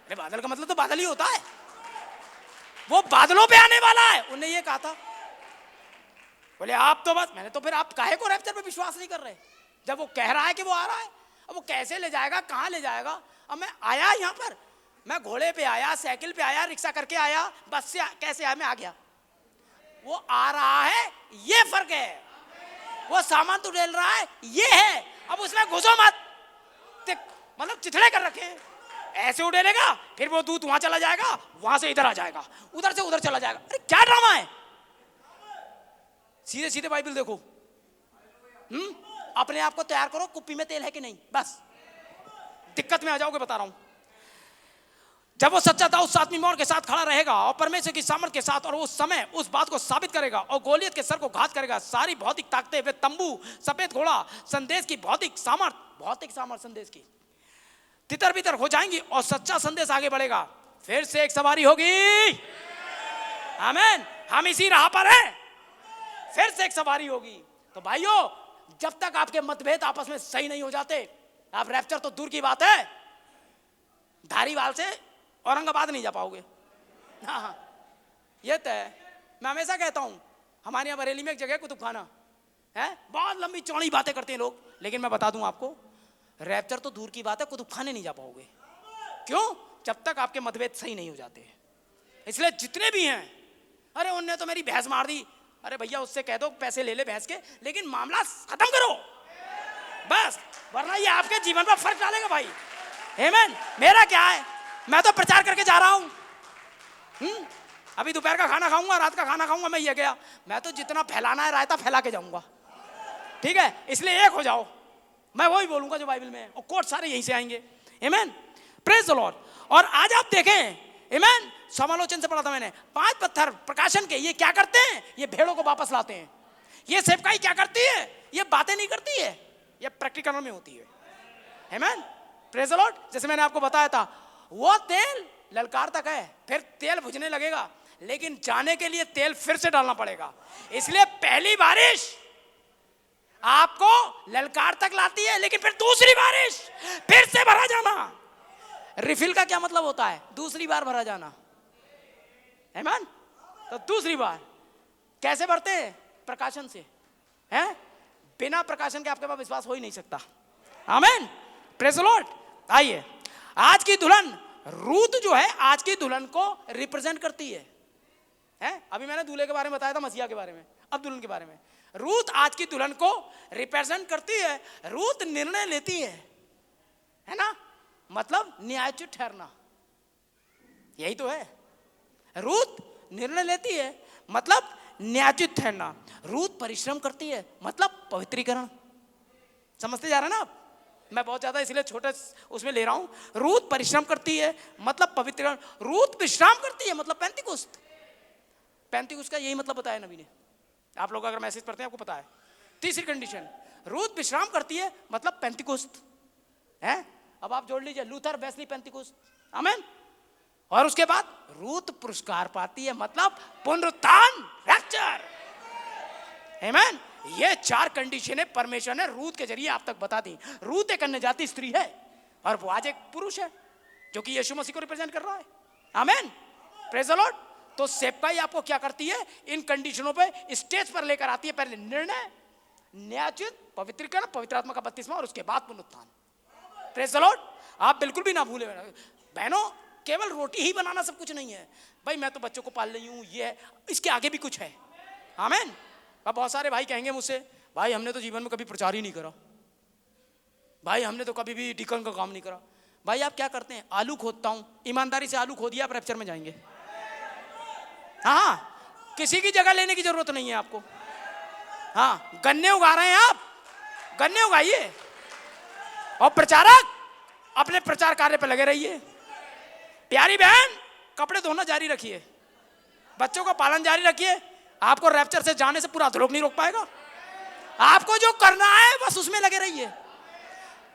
अरे बादल का मतलब तो बादल ही होता है, वो बादलों पे आने वाला है, उन्हें ये कहा था। बोले आप तो बस, मैंने तो फिर आप काहे को रैप्चर पे विश्वास नहीं कर रहे जब वो कह रहा है कि वो आ रहा है? अब वो कैसे ले जाएगा, कहां ले जाएगा? अब मैं आया यहां पर, मैं घोड़े पे आया, साइकिल पे आया, रिक्शा करके आया, बस से कैसे आया? मैं आ गया। वो आ रहा है ये फर्क है, वो सामान तो डेल रहा है ये है। अब उसमें घुसो मत, मतलब चिथड़े कर रखे हैं, ऐसे उड़ेलेगा, फिर वो दूध वहां चला जाएगा, वहां से इधर आ जाएगा, उधर से उधर चला जाएगा। अरे क्या ड्रामा है? सीधे सीधे बाइबल देखो। अपने आप को तैयार करो, कुप्पी में तेल है कि नहीं, बस दिक्कत में आ जाओगे, बता रहा हूं। जब वो सच्चा था उस आदमी मौर के साथ खड़ा रहेगा और परमेश्वर की सामर्थ के साथ, और उस समय उस बात को साबित करेगा और गोलियत के सर को घात करेगा। सारी भौतिक ताकतें, वे तंबू, सफेद घोड़ा, संदेश की भौतिक सामर्थ संदेश की तितर बितर हो जाएंगी और सच्चा संदेश आगे बढ़ेगा। फिर से एक सवारी होगी, आमीन, हम इसी राह पर हैं, फिर से एक सवारी होगी। तो भाइयों, जब तक आपके मतभेद आपस में सही नहीं हो जाते, आप रैप्चर तो दूर की बात है, धारीवाल से औरंगाबाद नहीं जा पाओगे। हाँ, ये तो है। मैं हमेशा कहता हूं, हमारे यहाँ बरेली में एक जगह कुतुब खाना है, बहुत लंबी चौड़ी बातें करते हैं लोग, लेकिन मैं बता दूं आपको, रैप्चर तो दूर की बात है, कुतुब खाने नहीं जा पाओगे। क्यों? जब तक आपके मतभेद सही नहीं हो जाते। इसलिए जितने भी हैं, अरे उनने तो मेरी भैंस मार दी, अरे भैया उससे कह दो पैसे ले ले भैंस के, लेकिन मामला खत्म करो बस, वरना ये आपके जीवन पर फर्क डालेगा भाई। आमीन। मेरा क्या है, मैं तो प्रचार करके जा रहा हूं। अभी दोपहर का खाना खाऊंगा, रात का खाना खाऊंगा, मैं ये गया, मैं तो जितना फैलाना है रायता फैला के जाऊंगा, ठीक है? इसलिए एक हो जाओ, मैं वही बोलूंगा जो बाइबल में है, और कोट सारे यहीं से आएंगे। आमीन, प्रेज द लॉर्ड। और आज आप देखें, आमीन, समालोचन से पढ़ा था मैंने, 5 पत्थर प्रकाशन के, ये क्या करते हैं? ये भेड़ों को वापस लाते हैं। ये सेवकाई क्या करती है? ये बातें नहीं करती है, ये प्रैक्टिकल में होती है। आमीन, प्रेज द लॉर्ड। जैसे मैंने आपको बताया था, वो तेल ललकार तक है, फिर तेल बुझने लगेगा, लेकिन जाने के लिए तेल फिर से डालना पड़ेगा। इसलिए पहली बारिश आपको ललकार तक लाती है, लेकिन फिर दूसरी बारिश फिर से भरा जाना। रिफिल का क्या मतलब होता है? दूसरी बार भरा जाना। आमीन। तो दूसरी बार कैसे भरते हैं? प्रकाशन से, हैं? बिना प्रकाशन के आपके पास विश्वास हो ही नहीं सकता। आमीन, प्रेज द लॉर्ड। आइए, आज की दुल्हन रूत जो है, आज की दुल्हन को रिप्रेजेंट करती है। अभी मैंने दूल्हे के बारे में बताया था, मसीहा के बारे में, अब दुल्हन के बारे में। रूत आज की दुल्हन को रिप्रेजेंट करती है। रूत निर्णय लेती है ना, मतलब न्यायोचित ठहरना, यही तो है। रूत निर्णय लेती है, मतलब न्यायोचित ठहरना। रूत परिश्रम करती है, मतलब पवित्रीकरण। समझते जा रहे हैं ना आप? मैं बहुत ज्यादा इसलिए छोटे उसमें ले रहा हूं। रूत परिश्रम करती है, मतलब पवित्रीकरण। रूत विश्राम करती है, मतलब पेंतिकुस्त। पेंतिकुस्त का यही मतलब बताया नबी ने। आप लोग अगर मैसेज पढ़ते हैं आपको पता है। तीसरी कंडीशन, रूत विश्राम करती है, मतलब पेंतिकुस्त है। अब आप जोड़ लीजिए, लूथर, वेस्ली, पेंतिकुस्त। आमीन। और उसके बाद रूत पुरस्कार पाती है, मतलब पुनरुत्थान, रैप्चर। आमीन। ये 4 कंडीशनें परमेश्वर ने रूत के जरिए आप तक बता दी। रूत एक अन्य जाति स्त्री है, और वो आज एक पुरुष है जो कि यीशु मसीह को रिप्रेजेंट कर रहा है। आमीन, प्रेज द लॉर्ड। तो सेवकाई आपको क्या करती है? इन कंडीशनों पे स्टेज पर लेकर आती है। पहले निर्णय, न्यायोचित, पवित्रीकरण, पवित्र आत्मा का बपतिस्मा, और उसके बाद पुनरुत्थान। Praise the Lord. आप बिल्कुल भी ना भूले बहनों, केवल रोटी ही बनाना सब कुछ नहीं है भाई। मैं तो बच्चों को पाल रही हूँ, ये है, इसके आगे भी कुछ है। आमीन। अब बहुत सारे भाई कहेंगे मुझसे, भाई हमने तो जीवन में कभी प्रचार ही नहीं करा, भाई हमने तो कभी भी डिकन का काम नहीं करा, भाई आप क्या करते हैं? आलू खोदता हूं, ईमानदारी से आलू खोदिए, आप रैप्चर में जाएंगे। हाँ, किसी की जगह लेने की जरूरत नहीं है आपको। हाँ, गन्ने उगा रहे हैं आप, गन्ने उगाइए और प्रचारक अपने प्रचार कार्य पे लगे रहिए। प्यारी बहन, कपड़े धोना जारी रखिए, बच्चों का पालन जारी रखिए। आपको रैप्चर से जाने से पूरा अधलोक नहीं रोक पाएगा। आपको जो करना है बस उसमें लगे रहिए,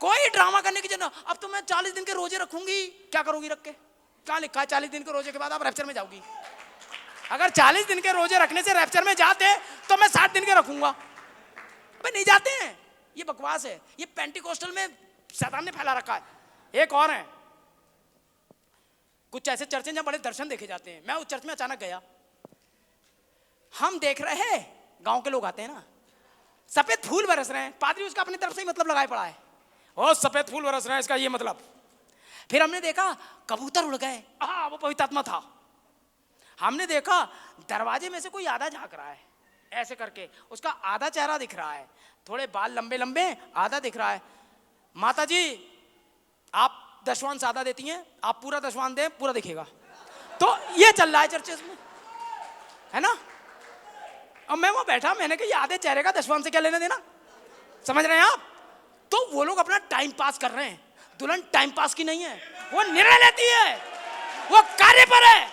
कोई ड्रामा करने की जरूरत। अब तो मैं 40 दिन के रोजे रखूंगी, क्या करोगी रख के? क्या लिखा है 40 दिन के रोजे के बाद आप रैप्चर में जाओगी? अगर 40 दिन के रोजे रखने से रैप्चर में जाते तो मैं 60 दिन के रखूंगा। अबे नहीं जाते हैं, ये बकवास है, ये पेंटिकोस्टल में शैतान ने फैला रखा है। एक और है, कुछ ऐसे चर्च हैं जहां बड़े दर्शन देखे जाते हैं। मैं उस चर्च में अचानक गया, हम देख रहे हैं, गांव के लोग आते हैं ना, सफेद फूल बरस रहे हैं, पादरी उसका अपनी तरफ से ही मतलब लगाए पड़ा है, और सफेद फूल बरस रहे हैं इसका ये मतलब। फिर हमने देखा कबूतर उड़ गए, हाँ वो पवित्र आत्मा था। हमने देखा दरवाजे में से कोई आधा झांक रहा है ऐसे करके, उसका आधा चेहरा दिख रहा है, थोड़े बाल लंबे लंबे, आधा दिख रहा है। माता जी आप दशवान आधा देती हैं, आप पूरा दशवान दें, पूरा दिखेगा। तो ये चल रहा है चर्चेस में, है ना। अब मैं वहां बैठा, मैंने कहा ये आधे चेहरे का दशवान से क्या लेना देना, समझ रहे हैं आप। तो वो लोग अपना टाइम पास कर रहे हैं, दुल्हन टाइम पास की नहीं है, वो निर्णय लेती है, वो कार्य पर है,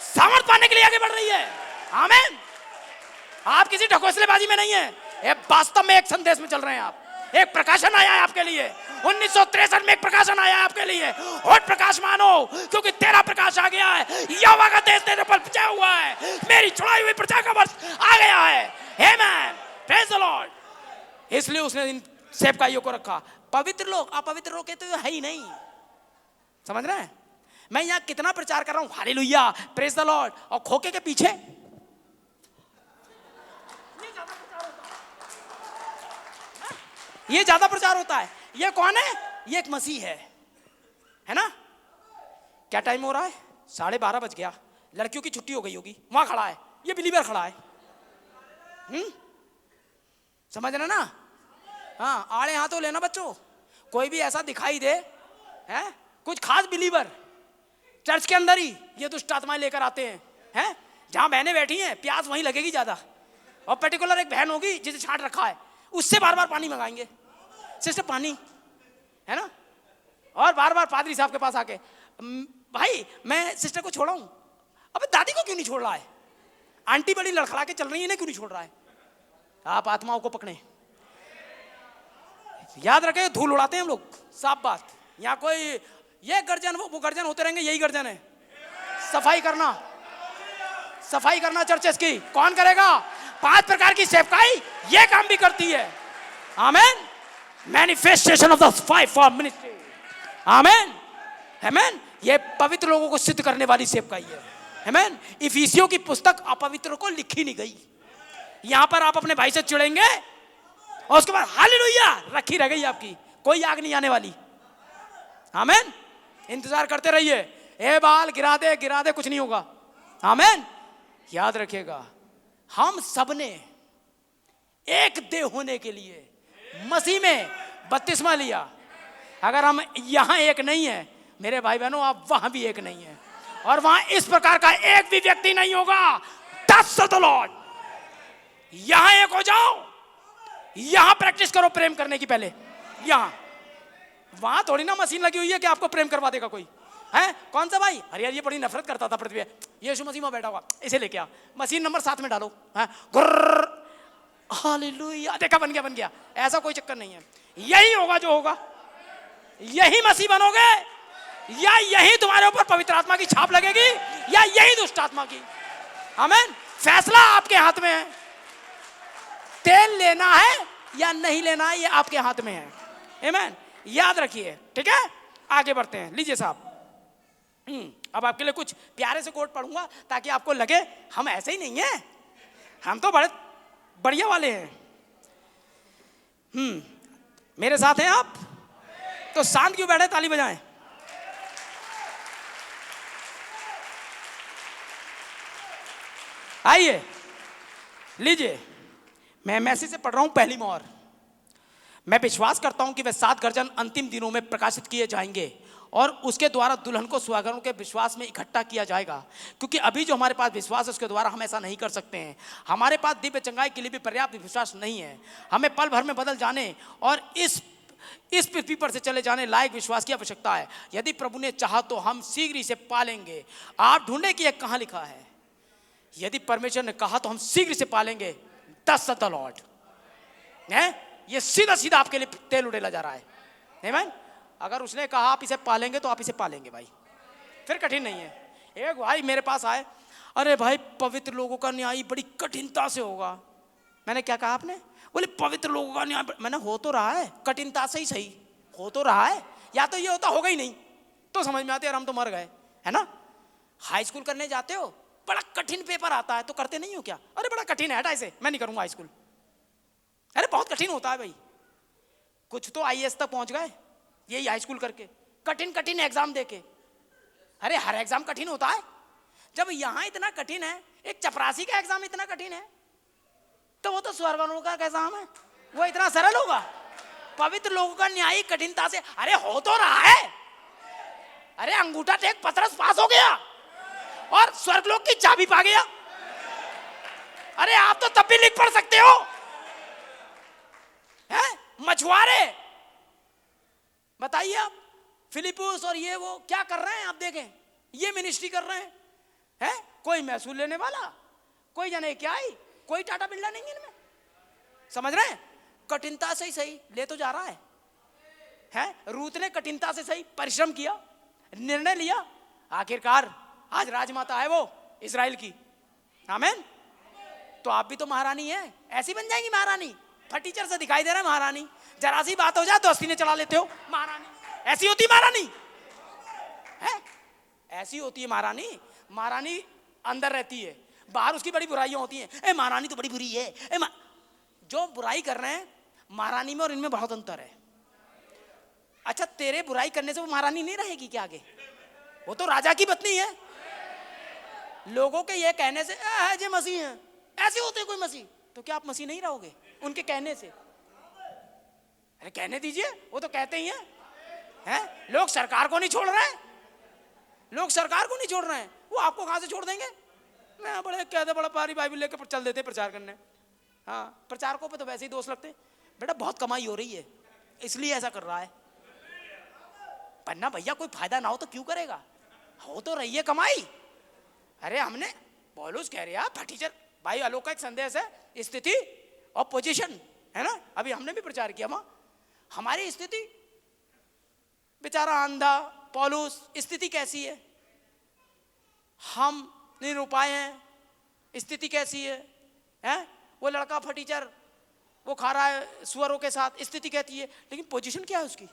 सामर्थ पाने के लिए आगे बढ़ रही है। आमीन। आप किसी ढकोसलेबाजी में नहीं है, ये वास्तव में एक संदेश में चल रहे हैं आप। एक प्रकाशन आया है आपके लिए, 1963 में एक प्रकाशन आया है आपके लिए, और प्रकाश मानो क्योंकि तेरा प्रकाश आ गया है। यहोवा का तेज तेरे पर छाया हुआ है, मेरी छुड़ाई हुई प्रजा का वर्ष आ गया है। आमीन, प्रेज द लॉर्ड। इसलिए उसने इन सेवकाइयों को रखा। पवित्र लोग, अपवित्र लोग के तो है ही नहीं, समझ रहे हैं। मैं यहाँ कितना प्रचार कर रहा हूँ, हालेलुया, प्रेज द लॉर्ड, और खोखे के पीछे ये ज्यादा प्रचार होता है। ये कौन है? ये एक मसीह है ना। क्या टाइम हो रहा है? 12:30 बज गया, लड़कियों की छुट्टी हो गई होगी, वहां खड़ा है, ये बिलीवर खड़ा है। समझ रहे ना। हाँ, आड़े हाथों लेना बच्चों, कोई भी ऐसा दिखाई दे है कुछ खास बिलीवर, चर्च के अंदर ही ये दुष्ट आत्माएं लेकर आते हैं। जहां बहनें बैठी हैं प्यास वहीं लगेगी ज्यादा, और पर्टिकुलर एक बहन होगी जिसे छांट रखा है, उससे बार बार पानी मंगाएंगे, सिस्टर पानी, है ना। और बार बार पादरी साहब के पास आके, भाई मैं सिस्टर को छोड़ा हूं, अबे दादी को क्यों नहीं छोड़ रहा है? आंटी बड़ी लड़खड़ा के चल रही है, इन्हें क्यों नहीं छोड़ रहा है? आप आत्माओं को पकड़े, याद रखें, धूल उड़ाते हैं हम लोग, साफ बात। यहाँ कोई ये गर्जन वो गर्जन होते रहेंगे, यही गर्जन है। सफाई करना, सफाई करना चर्चेस की कौन करेगा? 5 प्रकार की सेवकाई ये काम भी करती है। आमीन। Manifestation of the 5 form ministry. आमीन, आमीन। ये पवित्र लोगों को सिद्ध करने वाली सेवकाई है। आमीन। इफिसियों की पुस्तक अपवित्र को लिखी नहीं गई। यहां पर आप अपने भाई से चिढ़ेंगे और उसके बाद हालेलुया रखी रह गई आपकी, कोई आग नहीं आने वाली। आमीन। इंतजार करते रहिए, ए बाल गिरा दे कुछ नहीं होगा। आमीन। याद रखिएगा, हम सबने एक देह होने के लिए मसीह में बपतिस्मा लिया। अगर हम यहां एक नहीं है मेरे भाई बहनों, आप वहां भी एक नहीं है, और वहां इस प्रकार का एक भी व्यक्ति नहीं होगा। Thus saith the Lord। यहां एक हो जाओ, यहां प्रैक्टिस करो प्रेम करने की पहले। यहां, वहां थोड़ी ना मशीन लगी हुई है कि आपको प्रेम करवा देगा कोई, है? कौन सा भाई? अरे यार ये बड़ी नफरत करता था पृथ्वी, यीशु मसीह में बैठा हुआ, इसे लेके आ, मशीन नंबर 7 में डालो, है? हालेलुया, देखा बन गया। ऐसा कोई चक्कर नहीं है। यही होगा जो होगा, यही मसीह बनोगे, या यही तुम्हारे ऊपर पवित्र आत्मा की छाप लगेगी, या यही दुष्ट आत्मा की। आमीन। फैसला आपके हाथ में है, तेल लेना है या नहीं लेना है, ये आपके हाथ में है। आमीन। याद रखिए, ठीक है। आगे बढ़ते हैं, लीजिए साहब। अब आपके लिए कुछ प्यारे से कोट पढ़ूंगा ताकि आपको लगे हम ऐसे ही नहीं हैं, हम तो बड़े बढ़िया वाले हैं। मेरे साथ हैं आप? तो शांत क्यों बैठे, ताली बजाएं। आइए, लीजिए, मैं मैसेज से पढ़ रहा हूं, पहली मोहर। मैं विश्वास करता हूं कि वे 7 गर्जन अंतिम दिनों में प्रकाशित किए जाएंगे और उसके द्वारा दुल्हन को सुहागनों के विश्वास में इकट्ठा किया जाएगा। क्योंकि अभी जो हमारे पास विश्वास है उसके द्वारा हम ऐसा नहीं कर सकते हैं। हमारे पास दिव्य चंगाई के लिए भी पर्याप्त विश्वास नहीं है। हमें पल भर में बदल जाने और इस पृथ्वी पर से चले जाने लायक विश्वास की आवश्यकता है। यदि प्रभु ने चाहा तो हम शीघ्र इसे पालेंगे। आप ढूंढे कि यह कहाँ लिखा है? यदि परमेश्वर ने कहा तो हम शीघ्र से पालेंगे। दस द लॉर्ड है, ये सीधा सीधा आपके लिए तेल उड़ेला जा रहा है। आमीन। अगर उसने कहा आप इसे पालेंगे तो आप इसे पालेंगे भाई, फिर कठिन नहीं है। एक भाई मेरे पास आए, अरे भाई पवित्र लोगों का न्याय बड़ी कठिनता से होगा। मैंने क्या कहा? आपने बोले पवित्र लोगों का न्याय। मैंने हो तो रहा है कठिनता से ही सही, हो तो रहा है। या तो ये होता होगा ही नहीं तो समझ में आते यार हम तो मर गए, है ना। हाई स्कूल करने जाते हो, बड़ा कठिन पेपर आता है तो करते नहीं हो क्या? अरे बड़ा कठिन है, हटा इसे, मैं नहीं करूंगा हाई स्कूल। अरे बहुत कठिन होता है भाई। कुछ तो आईएएस तक पहुंच गए यही हाई स्कूल करके, कठिन कठिन एग्जाम देके। अरे हर एग्जाम कठिन होता है। जब यहां इतना कठिन है, एक चपरासी का एग्जाम इतना कठिन है, तो वो तो स्वर्गवालों का एग्जाम है, वो इतना सरल होगा। पवित्र लोगों का न्याय कठिनता से, अरे हो तो रहा है। अरे अंगूठा टेक पतरस पास हो गया और स्वर्गलोक की चाबी पा गया। अरे आप तो तब भी लिख पढ़ सकते हो, हैं? मछुआरे बताइए आप, फिलिपुस और ये वो क्या कर रहे हैं? आप देखें, ये मिनिस्ट्री कर रहे हैं। कोई महसूल लेने वाला, कोई जाने क्या ही, कोई टाटा बिरला नहीं इनमें। समझ रहे हैं? कठिनता से ही सही ले तो जा रहा है। रूत ने कठिनता से सही परिश्रम किया, निर्णय लिया, आखिरकार आज राजमाता है वो इजराइल की। आमीन। तो आप भी तो महारानी है, ऐसी बन जाएंगी महारानी। फटीचर से दिखाई दे रहा है महारानी, जरा सी बात हो जाए तो अस्ती ने चला लेते हो महारानी। ऐसी होती महारानी है, ऐसी होती है महारानी। महारानी अंदर रहती है, बाहर उसकी बड़ी बुराइयां होती हैं। ए महारानी तो बड़ी बुरी है। जो बुराई कर रहे हैं महारानी में और इनमें बहुत अंतर है। अच्छा तेरे बुराई करने से वो महारानी नहीं रहेगी क्या आगे? वो तो राजा की पत्नी है। लोगों के ये कहने से जे मसीह हैं, ऐसे होते कोई मसीह, तो क्या आप मसीह नहीं रहोगे उनके कहने से? अरे कहने दीजिए, वो तो कहते ही हैं। लोग सरकार को नहीं छोड़ रहे हैं, लोग सरकार को नहीं छोड़ रहे हैं, वो आपको कहां से छोड़ देंगे? मैं बड़े कहते बड़ा पारी बाइबल लेकर चल देते प्रचार करने। हाँ, प्रचारकों पे तो वैसे ही दोष लगते। बेटा बहुत कमाई हो रही है इसलिए ऐसा कर रहा है, पन्ना भैया कोई फायदा ना हो तो क्यों करेगा? हो तो रही है कमाई। अरे हमने पौलुस कह रहे फटीचर भाई, आलोक का एक संदेश है, स्थिति और पोजीशन, है ना। अभी हमने भी प्रचार किया वहां। हमारी स्थिति, बेचारा अंधा पौलुस, स्थिति कैसी है? हम निरुपाय हैं, स्थिति कैसी है? वो लड़का फटीचर वो खा रहा है सुअरों के साथ, स्थिति कहती है, लेकिन पोजीशन क्या है उसकी?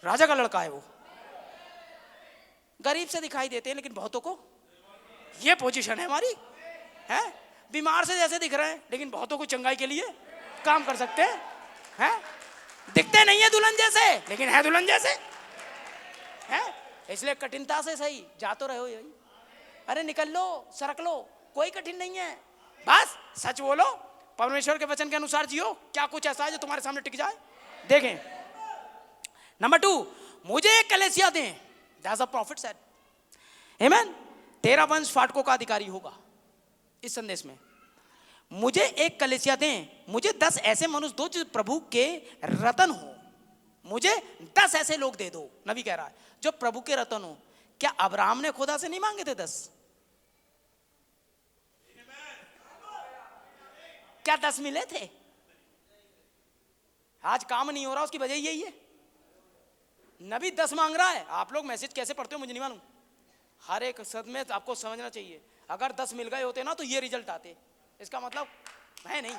राजा का लड़का है वो। गरीब से दिखाई देते हैं लेकिन बहुतों को ये पोजीशन है हमारी, है। बीमार से जैसे दिख रहे हैं लेकिन बहुतों को चंगाई के लिए काम कर सकते हैं। दिखते नहीं है दुल्हन जैसे लेकिन है दुल्हन जैसे, है। इसलिए कठिनता से सही जा तो रहे हो यही। अरे निकल लो, सरक लो, कोई कठिन नहीं है। बस सच बोलो, परमेश्वर के वचन के अनुसार जियो। क्या कुछ ऐसा है जो तुम्हारे सामने टिक जाए? देखें नंबर 2, मुझे एक कलीसिया दें। दैट्स अ प्रॉफिट सेड, आमीन। तेरा वंश फाटकों का अधिकारी होगा। इस संदेश में मुझे एक कलीसिया दें, मुझे 10 ऐसे मनुष्य दो जो प्रभु के रतन हो। मुझे 10 ऐसे लोग दे दो, नबी कह रहा है, जो प्रभु के रतन हो। क्या अब्राहम ने खुदा से नहीं मांगे थे 10? क्या 10 मिले थे? आज काम नहीं हो रहा, उसकी वजह यही है। नबी 10 मांग रहा है। आप लोग मैसेज कैसे पढ़ते हो मुझे नहीं मालूम। हर एक सद में आपको समझना चाहिए, अगर 10 मिल गए होते ना तो ये रिजल्ट आते। इसका मतलब है नहीं।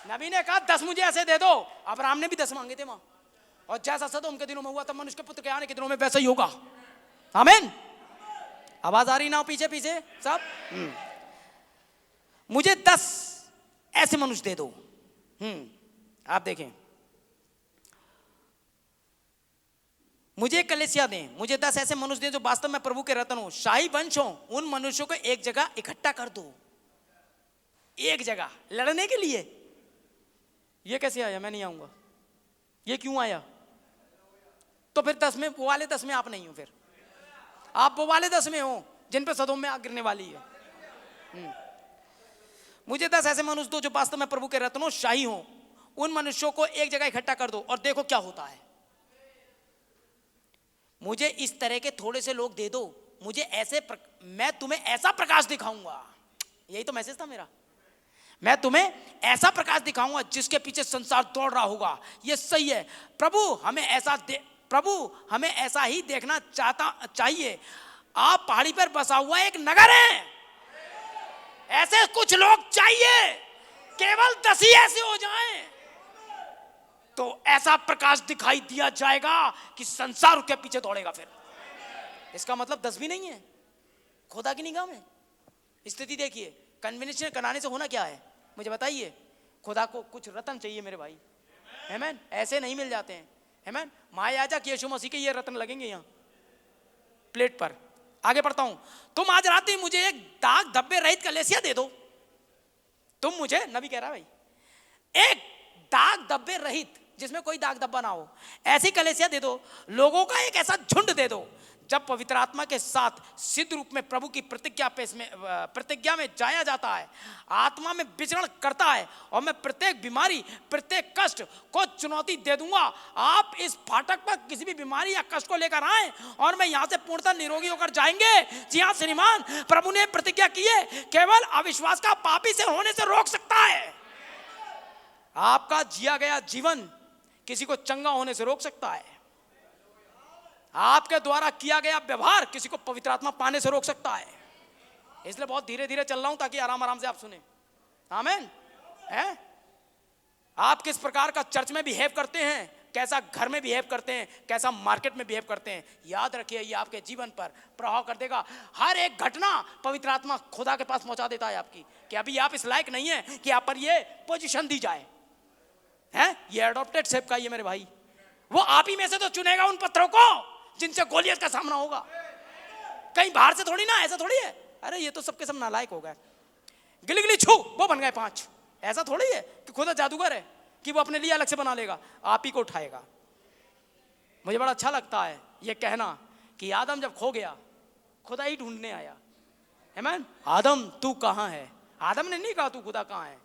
नबी ने कहा 10 मुझे ऐसे दे दो। अब्राहम ने भी 10 मांगे थे वहां, और जैसा सदोम के दिनों में हुआ तब मनुष्य के पुत्र के आने के दिनों में वैसा ही होगा। आमीन। आवाज आ रही ना पीछे पीछे सब? मुझे 10 ऐसे मनुष्य दे दो। आप देखें, मुझे कलीसिया दें, मुझे 10 ऐसे मनुष्य दें जो वास्तव में प्रभु के रतन हो, शाही वंश हो। उन मनुष्यों को एक जगह इकट्ठा कर दो, एक जगह लड़ने के लिए। ये कैसे आया? मैं नहीं आऊंगा। ये क्यों आया? तो फिर 10 में, वो वाले 10 में आप नहीं हो, फिर आप वो वाले 10 में हो जिन पे सदोम में आग गिरने वाली है। मुझे 10 ऐसे मनुष्य दो जो वास्तव में प्रभु के रत्नों शाही हो। उन मनुष्यों को एक जगह इकट्ठा कर दो और देखो क्या होता है। मुझे इस तरह के थोड़े से लोग दे दो, मुझे मैं तुम्हें ऐसा प्रकाश दिखाऊंगा। यही तो मैसेज था मेरा। मैं तुम्हें ऐसा प्रकाश दिखाऊंगा जिसके पीछे संसार दौड़ रहा होगा। ये सही है। प्रभु हमें ऐसा ही देखना चाहिए। आप पहाड़ी पर बसा हुआ एक नगर है, ऐसे कुछ लोग चाहिए। केवल 10 ही ऐसे हो जाएं तो ऐसा प्रकाश दिखाई दिया जाएगा कि संसार उसके पीछे दौड़ेगा। फिर इसका मतलब 10 भी नहीं है खुदा की निगाह में। स्थिति देखिए, कन्विंशन कराने से होना क्या है मुझे बताइए। खुदा को कुछ रत्न चाहिए मेरे भाई, आमीन। ऐसे नहीं मिल जाते हैं, आमीन। महायाजक यीशु मसीह के ये रत्न लगेंगे यहाँ प्लेट पर। आगे बढ़ता हूं। तुम आज रात ही मुझे एक दाग धब्बे रहित कलीसिया दे दो। तुम मुझे, नबी कह रहा है भाई, एक दाग धब्बे रहित जिसमें कोई दाग धब्बा ना हो, ऐसी कलीसिया दे दो। लोगों का एक ऐसा झुंड दे दो जब पवित्र आत्मा के साथ सिद्ध रूप में प्रभु की प्रतिज्ञा में जाया जाता है, आत्मा में विचरण करता है, और मैं प्रत्येक बीमारी, प्रत्येक कष्ट को चुनौती दे दूंगा। आप इस फाटक पर किसी भी बीमारी या कष्ट को लेकर आए और मैं यहां से पूर्णतः निरोगी होकर जाएंगे। जी हाँ श्रीमान, प्रभु ने प्रतिज्ञा की है, केवल अविश्वास का पापी से होने से रोक सकता है। आपका जिया गया जीवन किसी को चंगा होने से रोक सकता है। आपके द्वारा किया गया व्यवहार किसी को पवित्र आत्मा पाने से रोक सकता है। इसलिए बहुत धीरे धीरे चल रहा हूं ताकि आराम आराम से आप सुने, आमीन। है आप किस प्रकार का चर्च में बिहेव करते हैं, कैसा घर में बिहेव करते हैं, कैसा मार्केट में बिहेव करते हैं, याद रखिए ये आपके जीवन पर प्रभाव कर देगा। हर एक घटना पवित्र आत्मा खुदा के पास पहुंचा देता है आपकी, कि अभी आप इस लायक नहीं है कि आप पर ये पोजीशन दी जाए। है ये एडॉप्टेड सेप का, ये मेरे भाई, वो आप ही में से तो चुनेगा उन पत्थरों को जिनसे गोलियत का सामना होगा। कहीं बाहर से थोड़ी ना, ऐसा थोड़ी है अरे ये तो सबके सब नालायक हो गए, गिली गिली छू वो बन गए 5। ऐसा थोड़ी है कि खुदा जादूगर है कि वो अपने लिए अलग से बना लेगा, आप ही को उठाएगा। मुझे बड़ा अच्छा लगता है ये कहना कि आदम जब खो गया खुदा ही ढूंढने आया। आमीन। आदम तू कहाँ है? आदम ने नहीं कहा तू खुदा कहाँ है?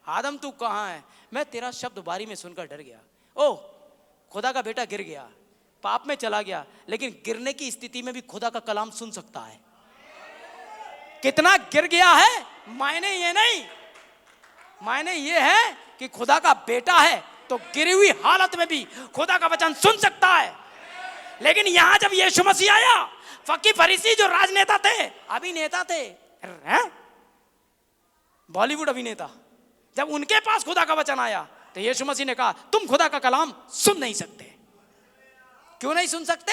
आदम तू कहाँ है? मैं तेरा शब्द बारी में सुनकर डर गया। ओ खुदा का बेटा गिर गया, पाप में चला गया, लेकिन गिरने की स्थिति में भी खुदा का कलाम सुन सकता है। कितना गिर गया है मायने ये नहीं, मायने ये है कि खुदा का बेटा है तो गिरी हुई हालत में भी खुदा का वचन सुन सकता है। लेकिन यहां जब यीशु मसीह आया, फकी फरीसी जो राजनेता थे, अभिनेता थे, बॉलीवुड अभिनेता, जब उनके पास खुदा का वचन आया तो यीशु मसीह ने कहा तुम खुदा का कलाम सुन नहीं सकते। क्यों नहीं सुन सकते?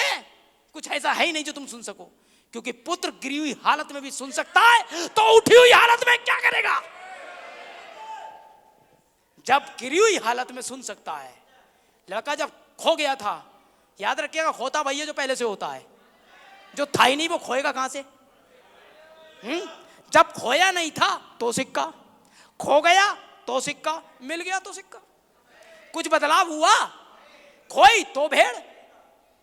कुछ ऐसा है ही नहीं जो तुम सुन सको, क्योंकि पुत्र गिरी हुई हालत में भी सुन सकता है तो उठी हुई हालत में क्या करेगा? जब गिरी हुई हालत में सुन सकता है। लड़का जब खो गया था, याद रखिएगा, खोता भैया जो पहले से होता है, जो था ही नहीं वो खोएगा कहां से? जब खोया नहीं था तो सिक्का, खो गया तो सिक्का, मिल गया तो सिक्का। कुछ बदलाव हुआ? खोई तो भेड़,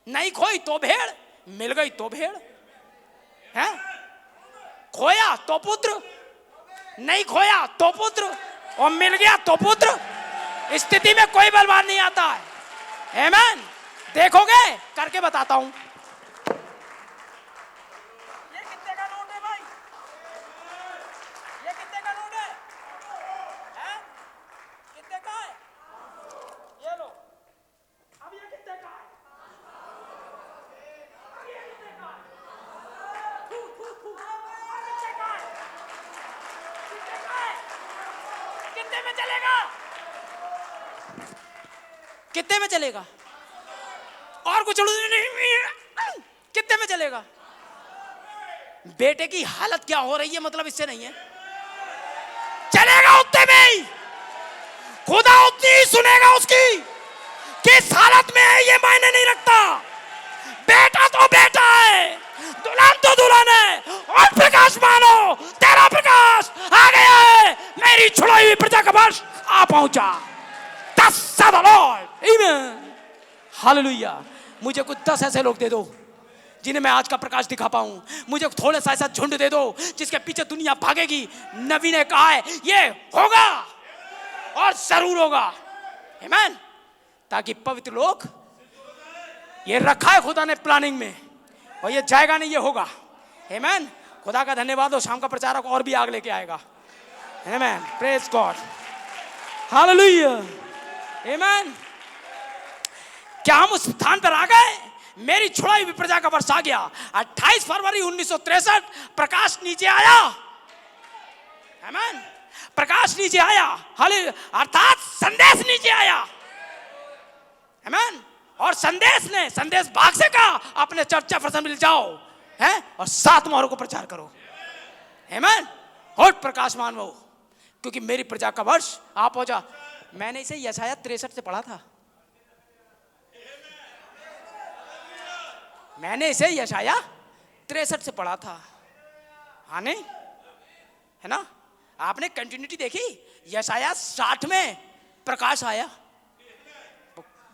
नहीं खोई तो भेड़, मिल गई तो भेड़ है। खोया तो पुत्र, नहीं खोया तो पुत्र, और मिल गया तो पुत्र। स्थिति में कोई बलवान नहीं आता है। आमीन। देखोगे करके बताता हूं। ये कितने का नोट है भाई? ये कितने का नोट है? कितने का है? ये लो। अब ये कितने का है? कितने में चलेगा? कितने में चलेगा? और कुछ नहीं, कितने में चलेगा? बेटे की हालत क्या हो रही है मतलब इससे नहीं है, चलेगा उतने में ही। खुदा उतनी ही सुनेगा उसकी, किस हालत में है ये मायने नहीं रखता। बेटा तो बेटा है, दुल्हन तो दुल्हन है, और प्रकाश मानो तेरा प्रकाश आ गया है। मेरी छुड़ाई हुई प्रजा का वर्ष आ पहुंचा। Thus saith the Lord, आमीन, हालेलुया। मुझे कुछ 10 ऐसे लोग दे दो जिन्हें मैं आज का प्रकाश दिखा पाऊं। मुझे थोड़े सा ऐसा झुंड दे दो जिसके पीछे दुनिया भागेगी। नबी ने कहा है ये होगा और जरूर होगा, आमीन। ताकि पवित्र लोग, ये रखा है खुदा ने प्लानिंग में, और ये जाएगा नहीं, ये होगा, आमीन। खुदा का धन्यवाद हो, शाम का प्रचारक और भी आग लेके आएगा, आमीन। प्रेज गॉड, हालेलुया, आमीन। क्या हम उस स्थान पर आ गए? मेरी छुड़ाई हुई प्रजा का वर्ष आ गया। 28 फरवरी 1963 प्रकाश नीचे आया, आमीन। प्रकाश नीचे आया, हालेलुया, अर्थात संदेश नीचे आया, आमीन। और संदेश भाग से कहा अपने चर्चा प्रसंग मिल जाओ, हैं, और 7 मोहरों को प्रचार करो, आमीन। और प्रकाशमान हो, क्योंकि मेरी प्रजा का वर्ष आ पहुंचा। मैंने इसे यशाया 63 से पढ़ा था, मैंने इसे यशाया 63 से पढ़ा था, हाँ नहीं, है ना? आपने कंटिन्यूटी देखी? यशाया 60 में प्रकाश आया,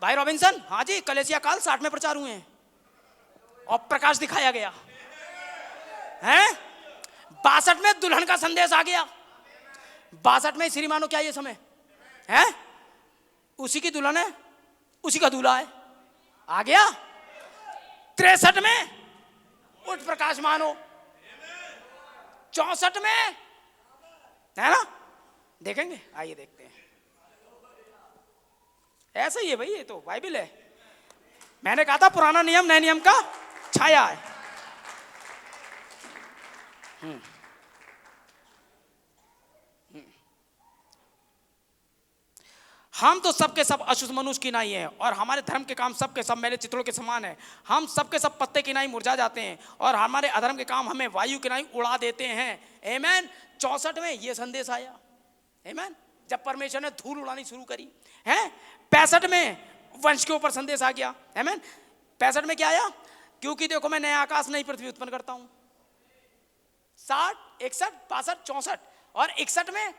भाई रॉबिन्सन, हाँ जी, कलेसिया काल 60 में प्रचार हुए हैं और प्रकाश दिखाया गया है। 62 में दुल्हन का संदेश आ गया। 62 में श्रीमानो क्या ये समय है? उसी की दुल्हन है, उसी का दूल्हा है, आ गया। 63 में उठ प्रकाश मानो, 64 में, है ना? देखेंगे, आइए देखते हैं। ऐसा ही है भाई, ये तो बाइबल है। मैंने कहा था पुराना नियम नए नियम का छाया है। हम तो सबके सब अशुद्ध मनुष्य की नाई हैं, और हमारे धर्म के काम सबके सब मेले चित्रों के समान है। हम सबके सब पत्ते की नाई मुरझा जाते हैं, और हमारे अधर्म के काम हमें वायु की नाई उड़ा देते हैं, आमीन। 64 में ये संदेश आया, आमीन, जब परमेश्वर ने धूल उड़ानी शुरू करी है। 65 में वंश के ऊपर संदेश आ गया, आमीन। 65 में क्या आया? क्योंकि देखो मैं नया आकाश नई पृथ्वी उत्पन्न करता हूं। 60, 61, 62, 64 और 61 में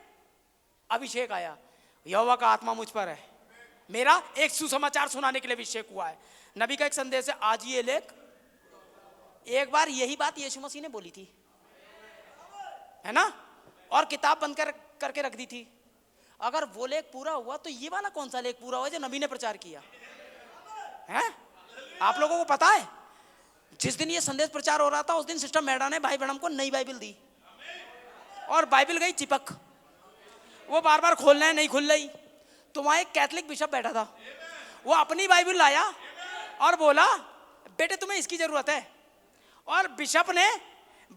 अभिषेक आया। यहोवा का आत्मा मुझ पर है, मेरा एक सुसमाचार सुनाने के लिए अभिषेक हुआ है। नबी का एक संदेश है, आज ये लेख। एक बार यही बात यीशु मसीह ने बोली थी, है ना, और किताब बंद करके रख दी थी। अगर वो लेख पूरा हुआ तो ये वाला कौन सा लेख पूरा हुआ जो नबी ने प्रचार किया है? आप लोगों को पता है, जिस दिन ये संदेश प्रचार हो रहा था उस दिन सिस्टर मैडा ने भाई ब्रैनम को नई बाइबल दी, और बाइबल गई चिपक। वो बार बार खोलना है, नहीं खुल रही। तो वहां एक कैथलिक बिशप बैठा था, वो अपनी बाइबल लाया और बोला बेटे तुम्हें इसकी जरूरत है, और बिशप ने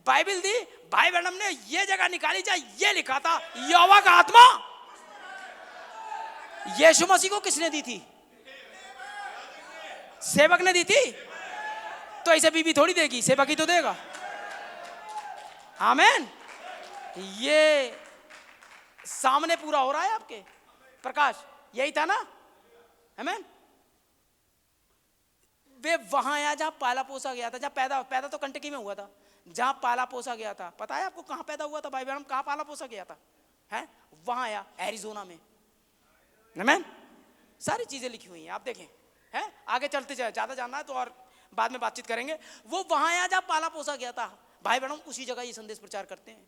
बाइबल दी। भाई ब्रैनम ने ये जगह निकाली जहाँ ये लिखा था यहोवा का आत्मा। यीशु मसीह को किसने दी थी? सेवक ने दी थी। तो ऐसे बीबी थोड़ी देगी, सेवक ही तो देगा, आमीन। ये सामने पूरा हो रहा है आपके प्रकाश, यही था ना, आमीन। वे वहां आया जहां पाला पोसा गया था, जहां पैदा तो कंटकी में हुआ था, जहां पाला पोसा गया था। पता है आपको कहां पैदा हुआ था भाई ब्रैनम? कहां पाला पोसा गया था? है वहां आया, एरिजोना में, आमीन। सारी चीजें लिखी हुई हैं, आप देखें, हैं। आगे चलते जाए, ज्यादा जानना है तो और बाद में बातचीत करेंगे। वो वहां आया जहां पाला पोसा गया था। भाई ब्रैनम उसी जगह ये संदेश प्रचार करते हैं।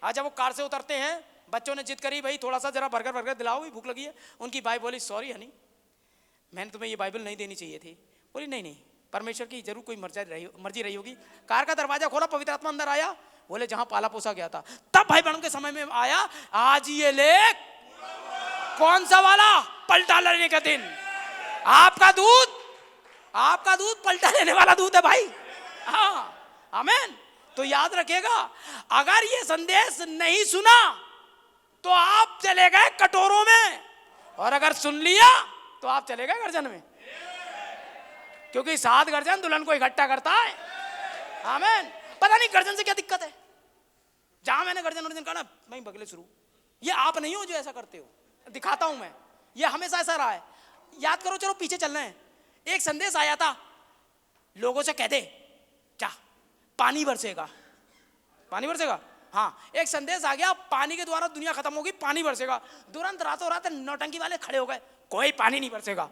आज जब वो कार से उतरते हैं, बच्चों ने जिद करी, भाई थोड़ा सा जरा बर्गर दिलाओ, भूख लगी है। उनकी भाई बोली सॉरी हनी, मैंने तुम्हें ये बाइबल नहीं देनी चाहिए थी। बोली नहीं, परमेश्वर की जरूर कोई मर्जी रही होगी। कार का दरवाजा खोला, पवित्र आत्मा अंदर आया, बोले जहां पाला पोसा गया था। तब भाई ब्रैनम के समय में आया, आज ये लेख कौन सा वाला? पलटा लेने का दिन। आपका दूध पलटा लेने वाला दूध है भाई, हाँ, आमीन। तो याद रखिएगा, अगर ये संदेश नहीं सुना तो आप चले गए कटोरों में, और अगर सुन लिया तो आप चले गए गर्जन में, क्योंकि 7 गर्जन दुल्हन को इकट्ठा करता है, आमीन। पता नहीं गर्जन से क्या दिक्कत है। जहां मैंने गर्जन कहा ना, मैं बगले शुरू, ये आप नहीं हो जो ऐसा करते हो, दिखाता हूं मैं, ये हमेशा ऐसा रहा है। याद करो, चलो पीछे चलना है। एक संदेश आया था, लोगों से कह दे क्या पानी बरसेगा, पानी बरसेगा। हाँ, एक संदेश आ गया, पानी के द्वारा दुनिया खत्म होगी, पानी बरसेगा। तुरंत रातों रात नौटंकी वाले खड़े हो गए, कोई पानी नहीं बरसेगा,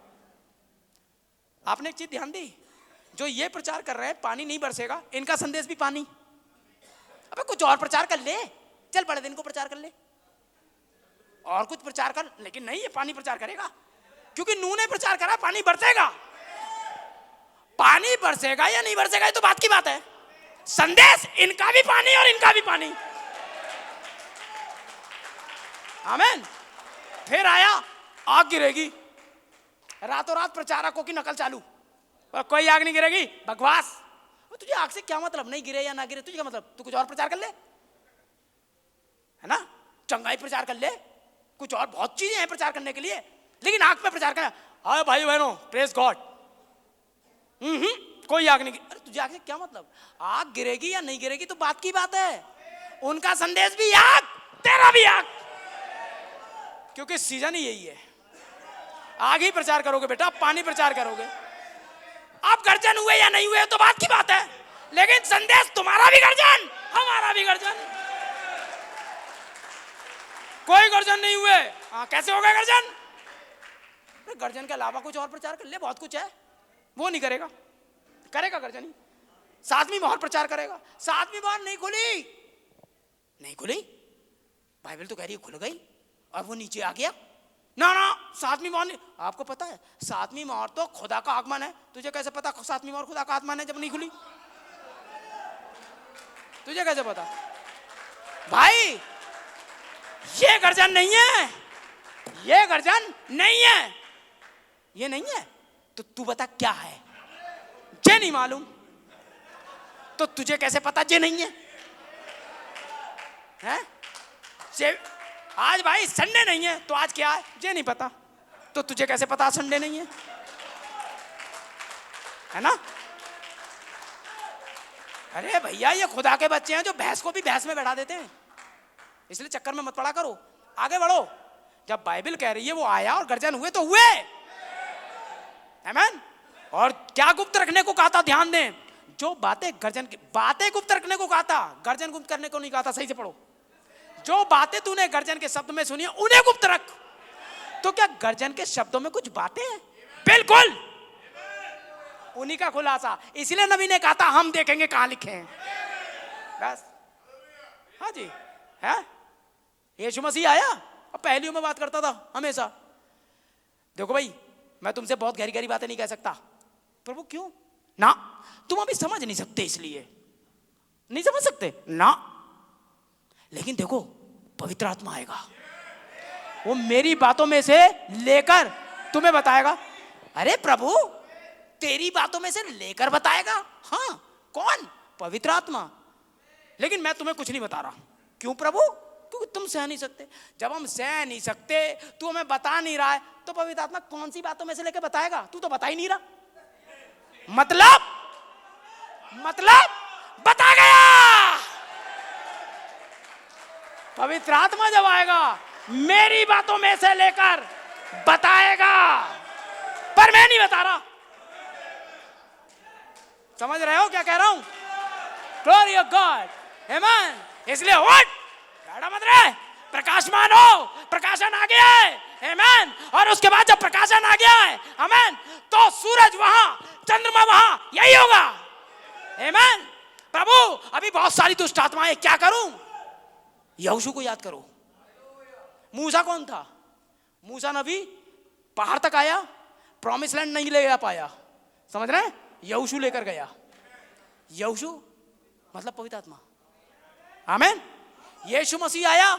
आपने एक चीज ध्यान दी, जो ये प्रचार कर रहे हैं पानी नहीं बरसेगा, इनका संदेश भी पानी। अबे कुछ और प्रचार कर ले, चल बड़े दिन को प्रचार कर ले और कुछ प्रचार कर, लेकिन नहीं, ये पानी प्रचार करेगा क्योंकि नूह ने प्रचार करा पानी बरसेगा। पानी बरसेगा या नहीं बरसेगा ये तो बात की बात है, संदेश इनका भी पानी और इनका भी पानी। आमीन। फिर आया आग गिरेगी, रातों रात प्रचारकों की नकल चालू, और कोई आग नहीं गिरेगी, बकवास। तुझे आग से क्या मतलब, नहीं गिरे या ना गिरे तुझे क्या मतलब, तू कुछ और प्रचार कर ले, है ना, चंगाई प्रचार कर ले, कुछ और बहुत चीजें हैं प्रचार करने के लिए, लेकिन आग पे प्रचार करना, आए भाई बहनों प्रेज गॉड, कोई आग नहीं। अरे तुझे आग से क्या मतलब, आग गिरेगी या नहीं गिरेगी तो बात की बात है, उनका संदेश भी आग, तेरा भी आग, क्योंकि सीजन ही यही है, आग ही प्रचार करोगे बेटा, पानी प्रचार करोगे। आप गर्जन हुए या नहीं हुए तो बात की बात है, लेकिन संदेश तुम्हारा भी गर्जन, हमारा भी गर्जन। कोई गर्जन नहीं हुए, हाँ कैसे हो गए गर्जन? गर्जन के अलावा कुछ और प्रचार कर ले, बहुत कुछ है, वो नहीं करेगा, करेगा गर्जन ही। सातवीं मोहर प्रचार करेगा, सातवीं मोहर नहीं खुली, नहीं खुली, बाइबल तो कह रही है खुल गई और वो नीचे आ गया, ना ना सातवीं मोहर नहीं। आपको पता है सातवीं मोहर तो खुदा का आगमन है, तुझे कैसे पता सातवीं मोहर खुदा का आगमन है जब नहीं खुली? तुझे कैसे पता? भाई ये गर्जन नहीं है, ये गर्जन नहीं है, ये नहीं है, तो तू बता क्या है? जे नहीं मालूम तो तुझे कैसे पता जे नहीं है? हैं? आज भाई संडे नहीं है तो आज क्या है जे नहीं पता, तो तुझे कैसे पता संडे नहीं है? है ना? अरे भैया ये खुदा के बच्चे हैं जो भैंस को भी भैंस में बैठा देते हैं, इसलिए चक्कर में मत पड़ा करो, आगे बढ़ो। जब बाइबल कह रही है वो आया और गर्जन हुए तो हुए, आमीन। और क्या गुप्त रखने को कहा था, ध्यान दें, जो बातें गर्जन की बातें गुप्त रखने को कहा था, गर्जन गुप्त करने को नहीं कहा था, सही से पढ़ो। जो बातें तूने गर्जन के शब्द में सुनी है उन्हें गुप्त रख। तो क्या गर्जन के शब्दों में कुछ बातें हैं? बिल्कुल उन्हीं का खुलासा, इसलिए नबी ने कहा था हम देखेंगे कहां लिखे हैं, बस। हाँ जी, है यीशु मसीह आया और पहलियों में बात करता था हमेशा। देखो भाई मैं तुमसे बहुत गहरी गहरी बातें नहीं कह सकता, प्रभु क्यों ना, तुम अभी समझ नहीं सकते, इसलिए नहीं समझ सकते ना, लेकिन देखो पवित्र आत्मा आएगा, वो मेरी बातों में से लेकर तुम्हें बताएगा। अरे प्रभु तेरी बातों में से लेकर बताएगा? हाँ कौन? पवित्र आत्मा। लेकिन मैं तुम्हें कुछ नहीं बता रहा, क्यों प्रभु? क्योंकि तुम सह नहीं सकते। जब हम सह नहीं सकते, तू हमें बता नहीं रहा है, तो पवित्र आत्मा कौन सी बातों में से लेकर बताएगा? तू तो बता ही नहीं रहा, मतलब बता गया। पवित्र आत्मा जब आएगा मेरी बातों में से लेकर बताएगा, पर मैं नहीं बता रहा। समझ रहे हो क्या कह रहा हूं? ग्लोरी ऑफ गॉड, आमीन। इसलिए उठ, बैठा मत रहे, प्रकाशमान हो, प्रकाशन आ गया है, आमीन। और उसके बाद जब प्रकाशन आ गया है, आमीन, तो सूरज वहां, चंद्रमा वहां, यही होगा, आमीन। प्रभु अभी बहुत सारी दुष्ट आत्माएं, क्या करूं? यहोशू को याद करो। मूसा कौन था? मूसा नबी पहाड़ तक आया, प्रॉमिस लैंड नहीं ले पाया, समझ रहे हैं? यहोशू लेकर गया। यहोशू मतलब पवित्र आत्मा, आमीन। यीशु मसीह आया,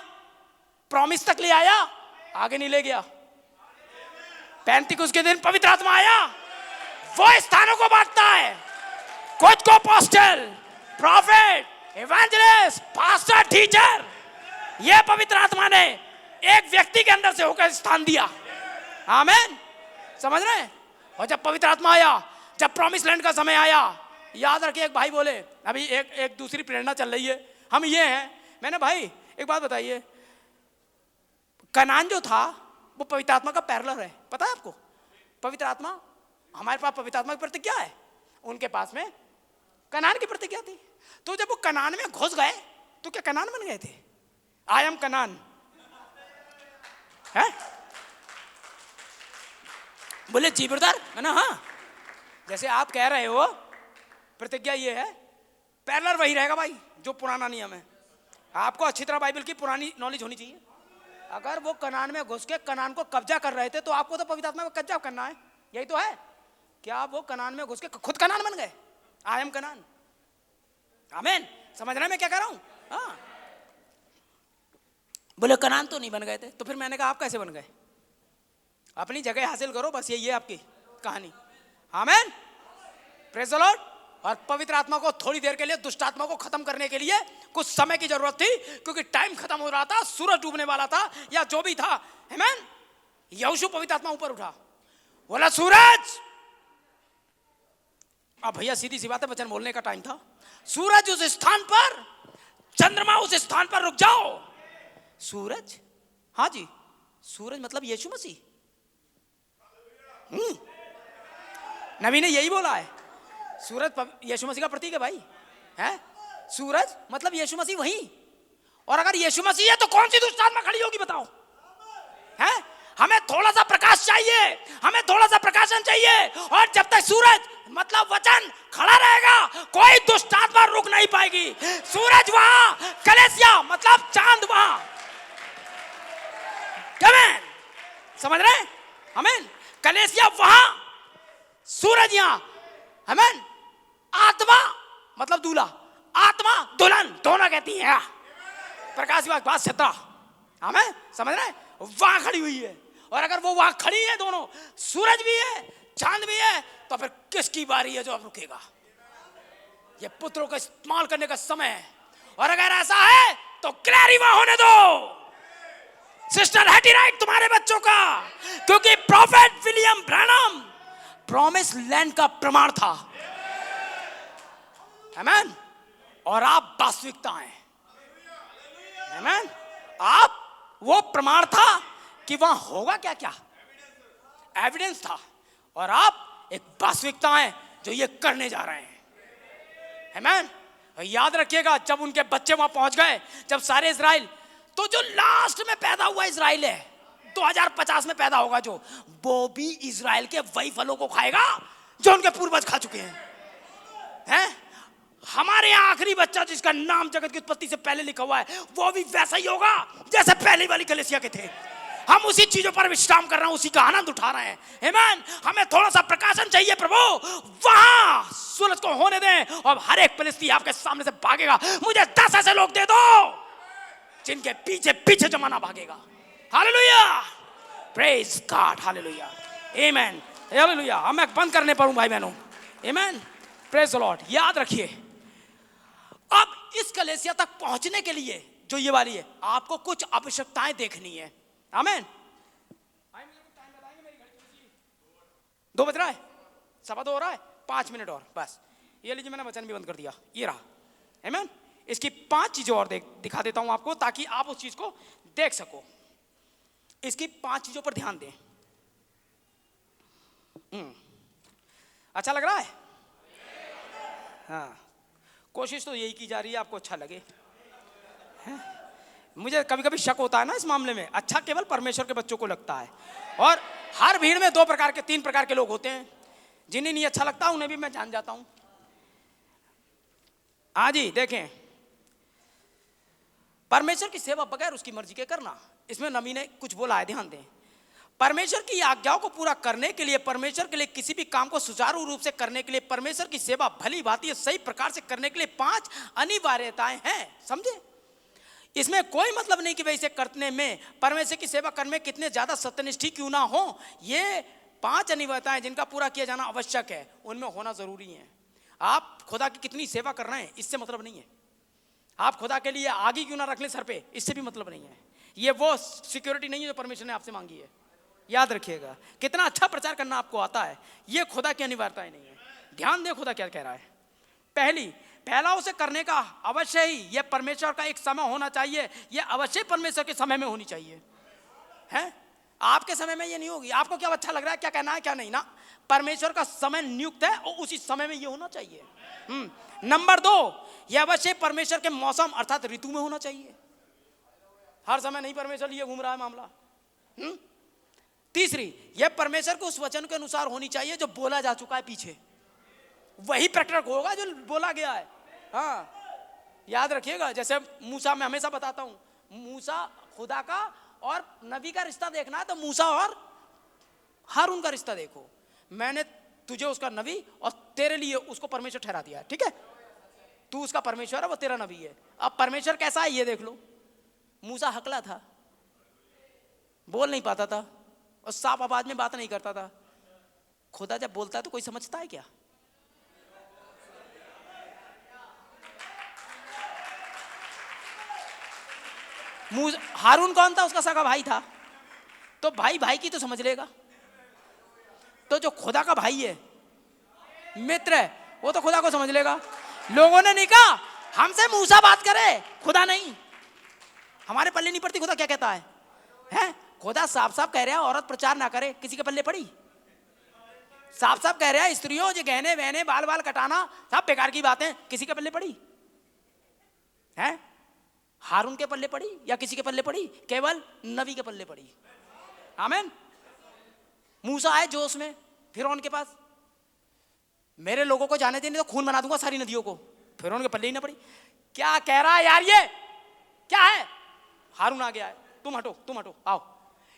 प्रॉमिस तक ले आया, आगे नहीं ले गया। पेंतिकुस्त के दिन पवित्र आत्मा आया, वो स्थानों को बांटता है, कुछ को apostle, profit, evangelist, pastor, teacher. ये पवित्र आत्मा ने एक व्यक्ति के अंदर से होकर स्थान दिया, आमीन। समझ रहे हैं? और जब पवित्र आत्मा आया, जब प्रॉमिस लैंड का समय आया, याद रखिए, एक भाई बोले अभी एक दूसरी प्रेरणा चल रही है, हम ये हैं। मैंने भाई एक बात बताइए, कनान जो था वो पवित्र आत्मा का पैरेलल है, पता है आपको? पवित्र आत्मा, हमारे पास पवित्र आत्मा की प्रतिज्ञा है, उनके पास में कनान की प्रतिज्ञा थी। तो जब वो कनान में घुस गए तो क्या कनान बन गए थे? आई एम कनान है? बोले जी ब्रदर, मैंने हाँ। जैसे आप कह रहे हो, प्रतिज्ञा ये है, पैरेलल वही रहेगा भाई जो पुराना नियम है। आपको अच्छी तरह बाइबल की पुरानी नॉलेज होनी चाहिए। अगर वो कनान में घुस के कनान को कब्जा कर रहे थे तो आपको तो पवित्र आत्मा में कब्जा करना है, यही तो है। क्या वो कनान में घुस के खुद कनान बन गए? I am Kanan. आमीन। समझ रहे हैं मैं क्या कह रहा हूं? हाँ। बोले कनान तो नहीं बन गए थे, तो फिर मैंने कहा आप कैसे बन गए? अपनी जगह हासिल करो, बस यही है आपकी कहानी। आमीन। Praise the Lord. और पवित्र आत्मा को थोड़ी देर के लिए दुष्ट आत्मा को खत्म करने के लिए कुछ समय की जरूरत थी, क्योंकि टाइम खत्म हो रहा था, सूरज डूबने वाला था या जो भी था। आमीन। यहोशू पवित्र आत्मा ऊपर उठा, बोला सूरज, अब भैया सीधी सी बात है, वचन बोलने का टाइम था। सूरज उस स्थान पर, चंद्रमा उस स्थान पर रुक जाओ। सूरज, हाँ जी, सूरज मतलब यीशु मसीह। नबी ने यही बोला है, सूरज यीशु मसीह का प्रतीक है भाई, है? सूरज मतलब यीशु मसीह वही। और अगर यीशु मसीह है तो कौन सी दुष्ट आत्मा खड़ी होगी बताओ? है? हमें थोड़ा सा प्रकाश चाहिए, हमें थोड़ा सा प्रकाशन चाहिए। और जब तक सूरज मतलब वचन खड़ा रहेगा, कोई दुष्ट आत्मा रुक नहीं पाएगी। सूरज वहां, कलेसिया मतलब चांद वहां। आमीन। समझ रहे हैं? आमीन। कलेसिया वहां, सूरज यहां। आमीन। आत्मा मतलब दूल्हा, आत्मा दुल्हन, दोनों कहती है। प्रकाश की बात सत्ता। आमीन। समझ रहे हैं? वहां खड़ी हुई है। और अगर वो वहां खड़ी है, दोनों, सूरज भी है, चांद भी है, तो फिर किसकी बारी है जो अब रुकेगा? ये पुत्रों का इस्तेमाल करने का समय है। और अगर ऐसा है तो क्लैरी वहां होने दो। सिस्टर हैटी राइट तुम्हारे बच्चों का, क्योंकि prophet William Branham promise land का प्रमाण था। आमीन। और आप वास्तविकता हैं। आमीन। आप वो प्रमाण था कि वहां होगा क्या क्या, एविडेंस था। और आप एक वास्तविकता हैं जो ये करने जा रहे हैं। आमीन। याद रखिएगा, जब उनके बच्चे वहां पहुंच गए, जब सारे इजराइल, तो जो लास्ट में पैदा हुआ इजराइल है, 2050 में पैदा होगा जो, वो भी इजराइल के वही फलों को खाएगा जो उनके पूर्वज खा चुके हैं। हमारे यहाँ आखिरी बच्चा जिसका नाम जगत की उत्पत्ति से पहले लिखा हुआ है, वो भी वैसा ही होगा जैसे पहली वाली कलीसिया के थे। हम उसी चीजों पर विश्राम कर रहे हैं, उसी का आनंद उठा रहे हैं। आमीन। हमें थोड़ा सा प्रकाशन चाहिए प्रभु। वहां सूरज को होने दें और हर एक फिलिस्ती आपके सामने से भागेगा। मुझे 10 ऐसे लोग दे दो जिनके पीछे पीछे जमाना भागेगा। हालेलुया। Praise God. हालेलुया। आमीन। हालेलुया। अब मैं बंद करने पर हूं भाई बहनों। आमीन। Praise the Lord. याद रखिए, अब इस कलीसिया तक पहुंचने के लिए जो ये वाली है, आपको कुछ आवश्यकताएं देखनी है। आमीन। 2 बज रहा है, 2:15 हो रहा है, 5 मिनट और बस। ये लीजिए, मैंने वचन भी बंद कर दिया, ये रहा। आमीन। इसकी 5 चीजें और दिखा देता हूं आपको, ताकि आप उस चीज को देख सको। इसकी 5 चीजों पर ध्यान दें। अच्छा लग रहा है? हाँ, कोशिश तो यही की जा रही है आपको अच्छा लगे। मुझे कभी कभी शक होता है ना इस मामले में, अच्छा केवल परमेश्वर के बच्चों को लगता है। और हर भीड़ में 3 प्रकार के लोग होते हैं। जिन्हें नहीं अच्छा लगता उन्हें भी मैं जान जाता हूं। हाँ जी, देखें, परमेश्वर की सेवा बगैर उसकी मर्जी के करना, इसमें नबी ने कुछ बोला है, ध्यान दें। परमेश्वर की आज्ञाओं को पूरा करने के लिए, परमेश्वर के लिए किसी भी काम को सुचारू रूप से करने के लिए, परमेश्वर की सेवा भली भांति सही प्रकार से करने के लिए 5 अनिवार्यताएं हैं। समझे? इसमें कोई मतलब नहीं कि भाई इसे करने में, परमेश्वर की सेवा करने में कितने ज्यादा सत्यनिष्ठी क्यों ना हो, ये 5 अनिवार्यताएं जिनका पूरा किया जाना आवश्यक है, उनमें होना जरूरी है। आप खुदा की कितनी सेवा कर रहे हैं इससे मतलब नहीं है। आप खुदा के लिए आगे क्यों ना रख लें सर पे, इससे भी मतलब नहीं है। ये वो सिक्योरिटी नहीं है जो परमेश्वर ने आपसे मांगी है। याद रखिएगा, कितना अच्छा प्रचार करना आपको आता है, ये खुदा की अनिवार्यताएं नहीं है। ध्यान दें खुदा क्या कह रहा है। पहला उसे करने का अवश्य ही यह परमेश्वर का एक समय होना चाहिए, यह अवश्य परमेश्वर के समय में होनी चाहिए। है? आपके समय में ये नहीं होगी। आपको क्या अच्छा लग रहा है, क्या कहना है, क्या नहीं ना, परमेश्वर का समय नियुक्त है और उसी समय में ये होना चाहिए। नंबर 2, यह अवश्य परमेश्वर के मौसम अर्थात ऋतु में होना चाहिए। हर समय नहीं परमेश्वर लिए घूम रहा है मामला। तीसरी, यह परमेश्वर के उस वचन के अनुसार होनी चाहिए जो बोला जा चुका है पीछे। वही प्रकट होगा जो बोला गया है। हाँ, याद रखिएगा। जैसे मूसा, मैं हमेशा बताता हूँ, मूसा खुदा का और नबी का रिश्ता देखना है तो मूसा और हारून का रिश्ता देखो। मैंने तुझे उसका नबी और तेरे लिए उसको परमेश्वर ठहरा दिया है, ठीक है? तू उसका परमेश्वर है, वो तेरा नबी है। अब परमेश्वर कैसा है ये देख लो। मूसा हकला था, बोल नहीं पाता था और साफ आवाज में बात नहीं करता था। खुदा जब बोलता है तो कोई समझता है क्या? हारून कौन था? उसका सगा भाई था। तो भाई भाई की तो समझ लेगा। तो जो खुदा का भाई है, मित्र है, वो तो खुदा को समझ लेगा। लोगों ने नहीं कहा हमसे मूसा बात करे, खुदा नहीं। हमारे पल्ले नहीं पड़ती खुदा क्या कहता है, हैं? खुदा साफ साफ कह रहा है औरत प्रचार ना करे, किसी के पल्ले पड़ी? साफ साफ कह रहा है स्त्रियों जो गहने वहने बाल बाल कटाना सब बेकार की बातें, किसी के पल्ले पड़ी? हैं? हारून के पल्ले पड़ी या किसी के पल्ले पड़ी? केवल नबी के पल्ले पड़ी। आमीन। मूसा आए जोश में फिरौन के पास, मेरे लोगों को जाने देने तो खून बना दूंगा सारी नदियों को। फिरौन के पल्ले ही ना पड़ी। क्या कह रहा है यार, ये क्या है? हारून आ गया है, तुम हटो तुम हटो, आओ।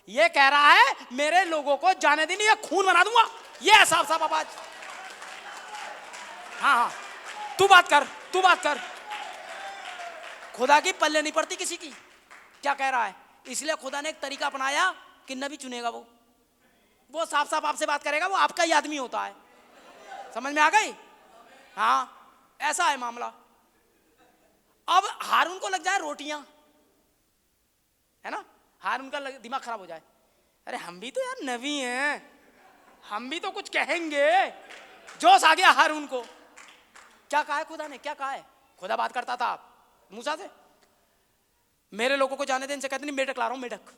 ये कह रहा है मेरे लोगों को जाने देने या खून बना दूंगा। ये साफ साफ आवाज। हाँ हाँ, तू बात कर, तू बात कर। खुदा की पल्ले नहीं पड़ती किसी की। क्या कह रहा है? इसलिए खुदा ने एक तरीका अपनाया कि नबी चुनेगा। वो साफ साफ आपसे बात करेगा, वो आपका ही आदमी होता है। समझ में आ गई? हाँ, ऐसा है मामला। अब हारून को लग जाए रोटियां, है ना? हारून का दिमाग खराब हो जाए, अरे हम भी तो यार नबी हैं, हम भी तो कुछ कहेंगे। जोश आ गया हारून को। क्या कहा है खुदा ने? क्या कहा है? खुदा बात करता था मूसा से, मेरे लोगों को जाने दे, इनसे कहते नहीं मेढक ला रहा हूं, मेढक।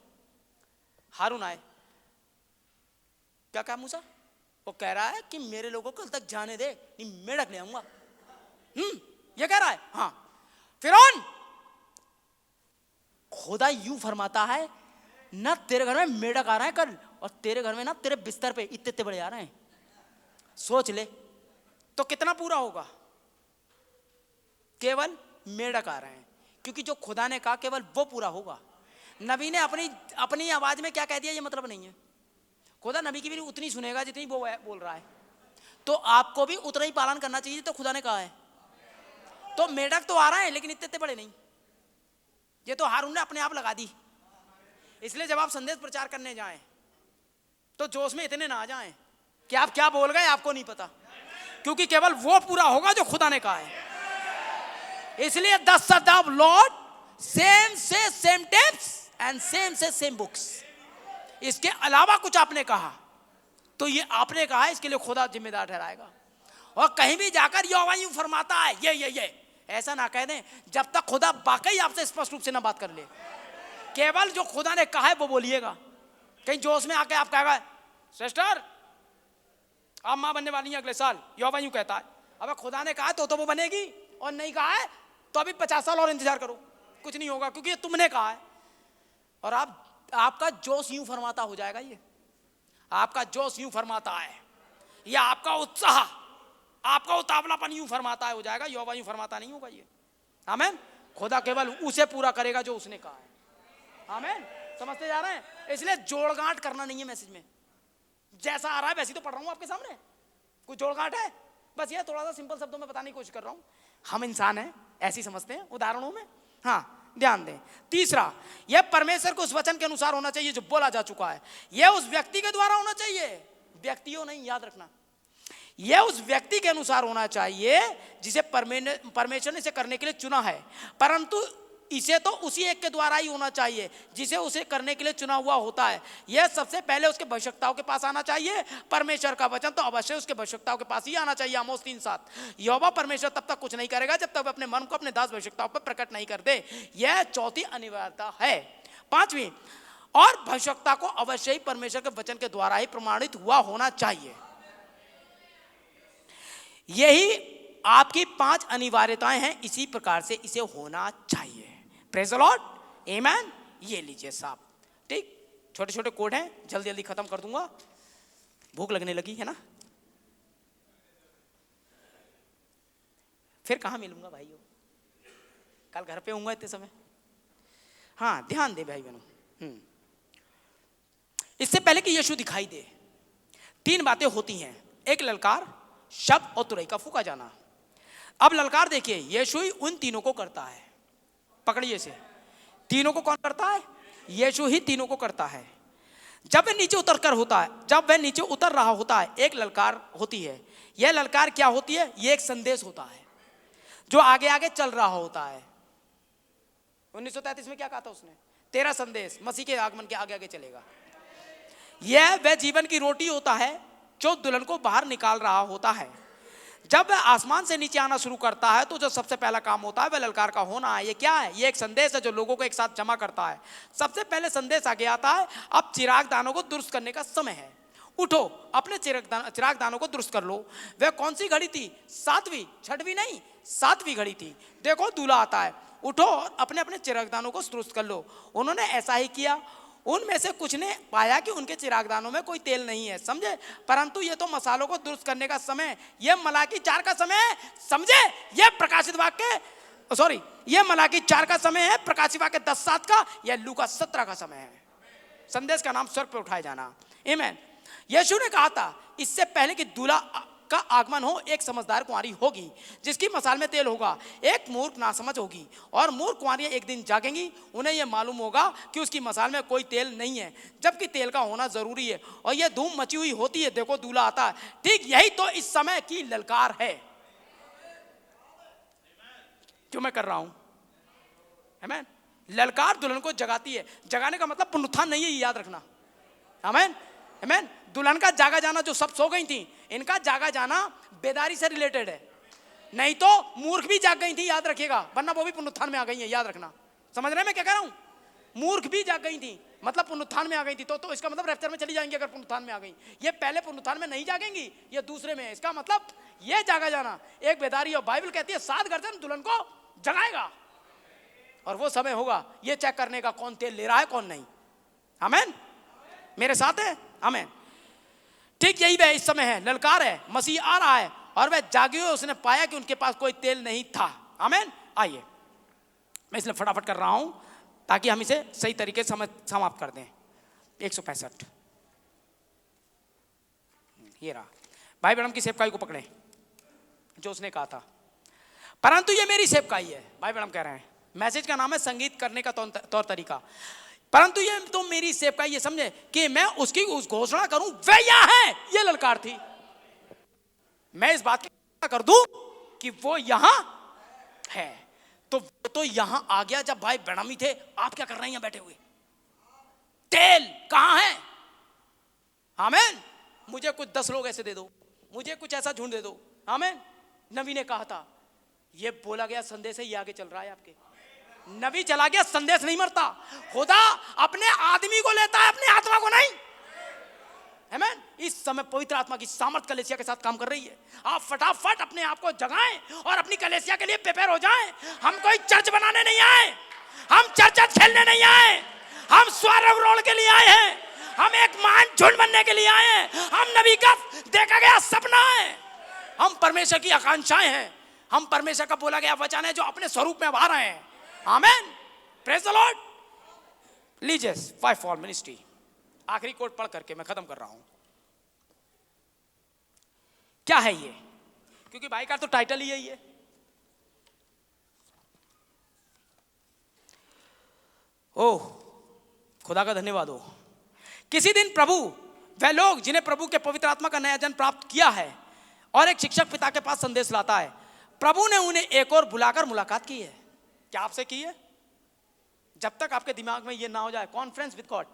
हारून आए, क्या कहा मूसा? वो कह रहा है कि मेरे लोगों को कल तक जाने दे, नहीं मेढक ले आऊंगा। ये कह रहा है। हाँ, फिरौन, खुदा यूं फरमाता है ना, तेरे घर में मेढक आ रहा है कल, और तेरे घर में ना तेरे बिस्तर पे इतने इतने बड़े आ रहे हैं। सोच ले तो कितना पूरा होगा। केवल मेढक आ रहे हैं, क्योंकि जो खुदा ने कहा केवल वो पूरा होगा। नबी ने अपनी आवाज में क्या कह दिया ये मतलब नहीं है। खुदा नबी की भी उतनी सुनेगा जितनी वो बोल रहा है, तो आपको भी उतना ही पालन करना चाहिए तो खुदा ने कहा है। तो मेढक तो आ रहा है लेकिन इतने इतने बड़े नहीं। ये तो हारून ने अपने आप लगा दी। इसलिए जब आप संदेश प्रचार करने जाएं तो जोश में इतने ना आ जाएं कि आप क्या बोल गए आपको नहीं पता, क्योंकि केवल वो पूरा होगा जो खुदा ने कहा है। इसलिए thus saith the Lord, same से सेम टिप्स एंड सेम से सेम बुक्स। इसके अलावा कुछ आपने कहा तो ये आपने कहा है, इसके लिए खुदा जिम्मेदार ठहराएगा। और कहीं भी जाकर यहोवा यूं फरमाता है ये ऐसा ना कह दें जब तक खुदा वाकई आपसे स्पष्ट रूप से ना बात कर ले। केवल जो खुदा ने कहा है वो बोलिएगा। कहीं जोश में आके आप कहेगा सिस्टर आप मां बनने वाली हैं अगले साल, यहोवा यूं कहता है। अब खुदा ने कहा है तो वो बनेगी, और नहीं कहा है तो अभी 50 साल और इंतजार करो, कुछ नहीं होगा, क्योंकि ये तुमने कहा है। और आपका जोश यूं फरमाता हो जाएगा। ये आपका जोश यूं फरमाता है, या आपका उत्साह, आपका उतावलापन यूं फरमाता है हो जाएगा। यहोवा यूं फरमाता नहीं होगा ये। आमीन। खुदा केवल उसे पूरा करेगा जो उसने कहा है। आमीन। समझते जा रहे हैं? इसलिए जोड़गांठ करना नहीं है मैसेज में। जैसा आ रहा है वैसे तो पढ़ रहा हूं आपके सामने, कुछ जोड़गांठ है? बस ये थोड़ा सा सिंपल शब्दों में बताने की कोशिश कर रहा हूं। हम इंसान हैं, ऐसी समझते हैं उदाहरणों में। हाँ, ध्यान दें। तीसरा, यह परमेश्वर को उस वचन के अनुसार होना चाहिए जो बोला जा चुका है। यह उस व्यक्ति के द्वारा होना चाहिए, व्यक्तियों नहीं, याद रखना। यह उस व्यक्ति के अनुसार होना चाहिए जिसे परमेश्वर ने इसे करने के लिए चुना है, परंतु इसे तो उसी एक के द्वारा ही होना चाहिए जिसे उसे करने के लिए चुना हुआ होता है। यह सबसे पहले उसके भविष्यवक्ताओं के पास आना चाहिए। परमेश्वर का वचन तो अवश्य उसके भविष्यवक्ताओं के पास ही आना चाहिए। आमोस 3:7। यहोवा परमेश्वर तब तक कुछ नहीं करेगा जब तक अपने मन को अपने दास भविष्यवक्ताओं पर प्रकट नहीं कर दे। यह चौथी अनिवार्यता है। पांचवी, और भविष्यवक्ता को अवश्य ही परमेश्वर के वचन के द्वारा ही प्रमाणित हुआ होना चाहिए। यही आपकी 5 अनिवार्यताएं हैं, इसी प्रकार से इसे होना चाहिए। प्रेज़ द लॉर्ड, आमीन। ये लीजिए साहब, ठीक, छोटे छोटे कोड हैं, जल्दी जल्दी खत्म कर दूंगा, भूख लगने लगी है ना। फिर कहाँ मिलूंगा भाइयों, कल घर पे होऊंगा इतने समय। हाँ ध्यान दे भाई बहनों, इससे पहले कि यीशु दिखाई दे 3 बातें होती हैं, एक ललकार, शब्द और तुरई का फूंका जाना। अब ललकार देखिए, यीशु ही उन तीनों को करता है, पकड़िए से, तीनों को कौन करता है? यीशु ही तीनों को करता है। जब वह नीचे उतर कर होता है, जब वह नीचे उतर रहा होता है, एक ललकार होती है। यह ललकार क्या होती है? यह एक संदेश होता है जो आगे आगे चल रहा होता है। 1933 में क्या कहा था उसने? तेरा संदेश मसीह के आगमन के आगे आगे चलेगा। यह वह जीवन की रोटी होता है जो दुल्हन को बाहर निकाल रहा होता है। जब वह आसमान से नीचे आना शुरू करता है तो जो सबसे पहला काम होता है वह ललकार का होना है। ये क्या है? ये एक संदेश है जो लोगों को एक साथ जमा करता है। सबसे पहले संदेश आगे आता है, अब चिराग दानों को दुरुस्त करने का समय है, उठो अपने चिराग दानों को दुरुस्त कर लो। वह कौन सी घड़ी थी? 7वीं, 6वीं नहीं, 7वीं घड़ी थी। देखो दूल्हा आता है, उठो और अपने अपने चिरागदानों को दुरुस्त कर लो। उन्होंने ऐसा ही किया। उनमें से कुछ ने पाया कि उनके चिरागदानों में कोई तेल नहीं है, समझे, परंतु ये तो मसालों को दुरुस्त करने का समय, ये मलाकी 4 का समय है, समझे, ये प्रकाशित वाक्य सॉरी ये मलाकी 4 का समय है, प्रकाशित वाक्य 10:7 का, यह लूका 17 का समय है। संदेश का नाम स्वर्ग पर उठाया जाना। आमीन। यीशु ने कहा था इससे पहले कि दूल्हा का आगमन हो, एक समझदार कुंवारी होगी जिसकी मसाल में तेल होगा, एक मूर्ख नासमझ होगी, और मूर्ख कुंवारियां एक दिन जागेंगी। उन्हें यह मालूम होगा कि उसकी मसाल में कोई तेल नहीं है, जबकि तेल का होना जरूरी है, और यह धूम मची हुई होती है। देखो दूल्हा आता है। ठीक यही तो इस समय की ललकार है जो मैं कर रहा हूं। आमीन। ललकार दुल्हन को जगाती है। जगाने का मतलब पुनरुत्थान नहीं है, ये याद रखना। आमीन आमीन। दुल्हन का जागा जाना, जो सब सो गई थी, इनका जागा जाना बेदारी से रिलेटेड है, नहीं तो मूर्ख भी जाग गई थी, याद रखिएगा, वरना वो भी पुनरुत्थान में आ गई है, याद रखना। समझ रहे हैं मैं क्या कह रहा हूं? मूर्ख भी जाग गई थी मतलब पुनरुत्थान में आ गई थी, तो इसका मतलब रैप्चर में चली जाएंगी अगर पुनरुत्थान में आ गई। ये पहले पुनरुत्थान में नहीं जागेंगी, ये दूसरे में है। इसका मतलब ये जागा जाना एक बेदारी, और बाइबल कहती है 7 गर्दन दुल्हन को जगाएगा, और वो समय होगा ये चेक करने का कौन तेल ले रहा है कौन नहीं। आमीन, मेरे साथ है? आमीन। ठीक यही वह इस समय है, ललकार है, मसीह आ रहा है, और वह जागे हुए उसने पाया कि उनके पास कोई तेल नहीं था। आमीन। आइए, मैं इसलिए फटाफट कर रहा हूं ताकि हम इसे सही तरीके से समाप्त कर दें। 165 ये रहा। भाई ब्रह्म की सेवकाई को पकड़े जो उसने कहा था, परंतु ये मेरी सेवकाई है। भाई ब्रह्म कह रहे हैं, मैसेज का नाम है संगीत करने का तौर तरीका। परंतु ये तो मेरी सेवकाई, ये समझे कि मैं उसकी उस घोषणा करूं वह यहां है। ये ललकार थी, मैं इस बात की घोषणा कर दूं कि वो यहां है। तो यहां आ गया जब भाई ब्रह्म ही थे। आप क्या कर रहे हैं यहां बैठे हुए? तेल कहां है? आमीन। मुझे कुछ 10 लोग ऐसे दे दो, मुझे कुछ ऐसा झुंड दे दो। आमीन। नबी ने कहा था, ये बोला गया संदेश है, ये आगे चल रहा है आपके। नबी चला गया, संदेश नहीं मरता। खुदा अपने आदमी को लेता है, अपनी आत्मा को नहीं। आमीन। इस समय पवित्र आत्मा की सामर्थ कलीसिया के साथ काम कर रही है। आप फटाफट अपने आप को जगाएं और अपनी कलीसिया के लिए प्रिपेयर हो जाएं। हम कोई चर्च बनाने नहीं आए, हम चर्च खेलने नहीं आए, हम स्वारोल के लिए आए हैं, हम एक महान झुंड बनने के लिए आए हैं। हम नबी का देखा गया सपना है, हम परमेश्वर की आकांक्षाएं हैं, हम परमेश्वर का बोला गया वचन है जो अपने स्वरूप में आ रहे हैं। आमीन। Praise the Lord. लीजिए 5 फॉर मिनिस्ट्री, आखिरी कोट पढ़ करके मैं खत्म कर रहा हूं। क्या है ये? क्योंकि भाई का तो टाइटल ही यही है। ओह खुदा का धन्यवाद हो। किसी दिन प्रभु, वह लोग जिन्हें प्रभु के पवित्र आत्मा का नया जन्म प्राप्त किया है और एक शिक्षक पिता के पास संदेश लाता है, प्रभु ने उन्हें एक और बुलाकर मुलाकात की है। क्या आपसे की है? जब तक आपके दिमाग में ये ना हो जाए कॉन्फ्रेंस विद गॉड,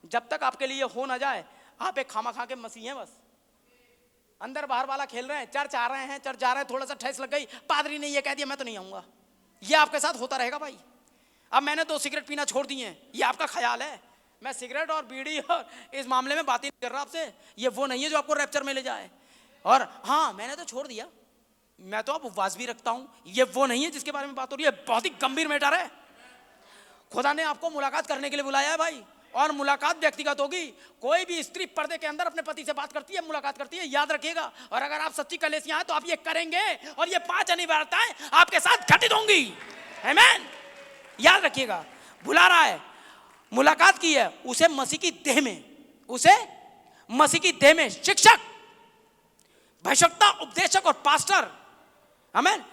जब तक आपके लिए हो ना जाए आप एक खामा खा के मसीह हैं, बस अंदर बाहर वाला खेल रहे हैं। चर्च आ रहे हैं, चर्च जा रहे हैं, थोड़ा सा ठेस लग गई, पादरी ने ये कह दिया मैं तो नहीं आऊंगा। ये आपके साथ होता रहेगा भाई। अब मैंने 2 सिगरेट पीना छोड़ दिए हैं, ये आपका ख्याल है। मैं सिगरेट और बीड़ी और इस मामले में बात ही नहीं कर रहा आपसे। ये वो नहीं है जो आपको रैप्चर में ले जाए। और हाँ मैंने तो छोड़ दिया, मैं तो अब उपवास भी रखता हूं, ये वो नहीं है जिसके बारे में बात हो रही है। बहुत ही गंभीर मैटर है। खुदा ने आपको मुलाकात करने के लिए बुलाया है भाई। और मुलाकात व्यक्तिगत होगी। कोई भी स्त्री पर्दे के अंदर अपने पति से बात करती है, मुलाकात करती है, याद रखिएगा। और अगर आप सच्ची कलीसिया हैं तो आप ये करेंगे और ये 5 अनिवार्यताएं आपके साथ घटित होंगी। आमीन। याद रखिएगा, बुला रहा है, मुलाकात की है, उसे मसीह की देह में, उसे मसीह की देह में शिक्षक, भविष्यवक्ता, उपदेशक और पास्टर, आमीन,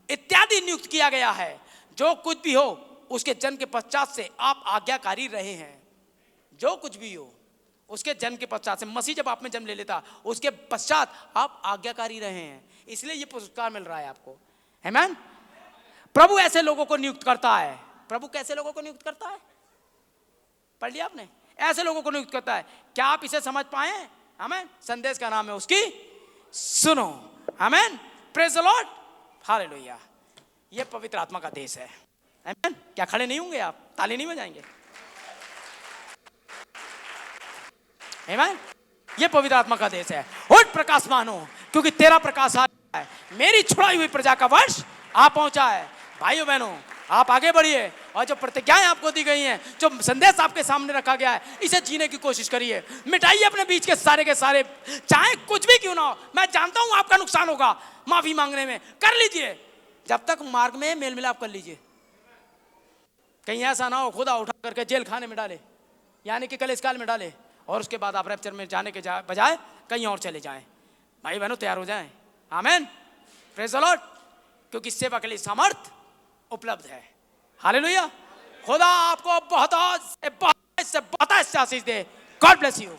इत्यादि नियुक्त किया गया है। जो कुछ भी हो उसके जन्म के पश्चात से आप आज्ञाकारी रहे हैं। जो कुछ भी हो उसके जन्म के पश्चात से, मसीह जब आप में जन्म ले लेता उसके पश्चात आप आज्ञाकारी रहे हैं, इसलिए ये पुरस्कार मिल रहा है आपको। आमीन। प्रभु ऐसे लोगों को नियुक्त करता है। प्रभु कैसे लोगों को नियुक्त करता है? पढ़ लिया आपने? ऐसे लोगों को नियुक्त करता है। क्या आप इसे समझ पाए? आमीन। संदेश का नाम है उसकी सुनो। आमीन। Praise the Lord. हालेलुया। ये पवित्र आत्मा का देश है। आमीन। क्या खड़े नहीं होंगे आप? ताली नहीं बजाएंगे? आमीन। ये पवित्र आत्मा का देश है। उठ प्रकाशमान हो, क्योंकि तेरा प्रकाश आ गया है। मेरी छुड़ाई हुई प्रजा का वर्ष आ पहुंचा है। भाइयों बहनों, आप आगे बढ़िए और जो प्रतिज्ञाएं आपको दी गई हैं, जो संदेश आपके सामने रखा गया है, इसे जीने की कोशिश करिए। मिटाइए अपने बीच के सारे, चाहे कुछ भी क्यों ना हो। मैं जानता हूं आपका नुकसान होगा, माफी मांगने में कर लीजिए। जब तक मार्ग में मेल मिलाप कर लीजिए, कहीं ऐसा ना हो खुदा उठा करके जेल खाने में डाले, यानी कि कलेश काल में डाले, और उसके बाद आप रैप्चर में जाने के बजाय कहीं और चले जाएं। भाई बहनों, तैयार हो जाएं। आमीन। Praise the Lord. क्योंकि सेवा के लिए सामर्थ उपलब्ध है। हालेलुया। खुदा आपको बहुत आशीष दे। God bless you.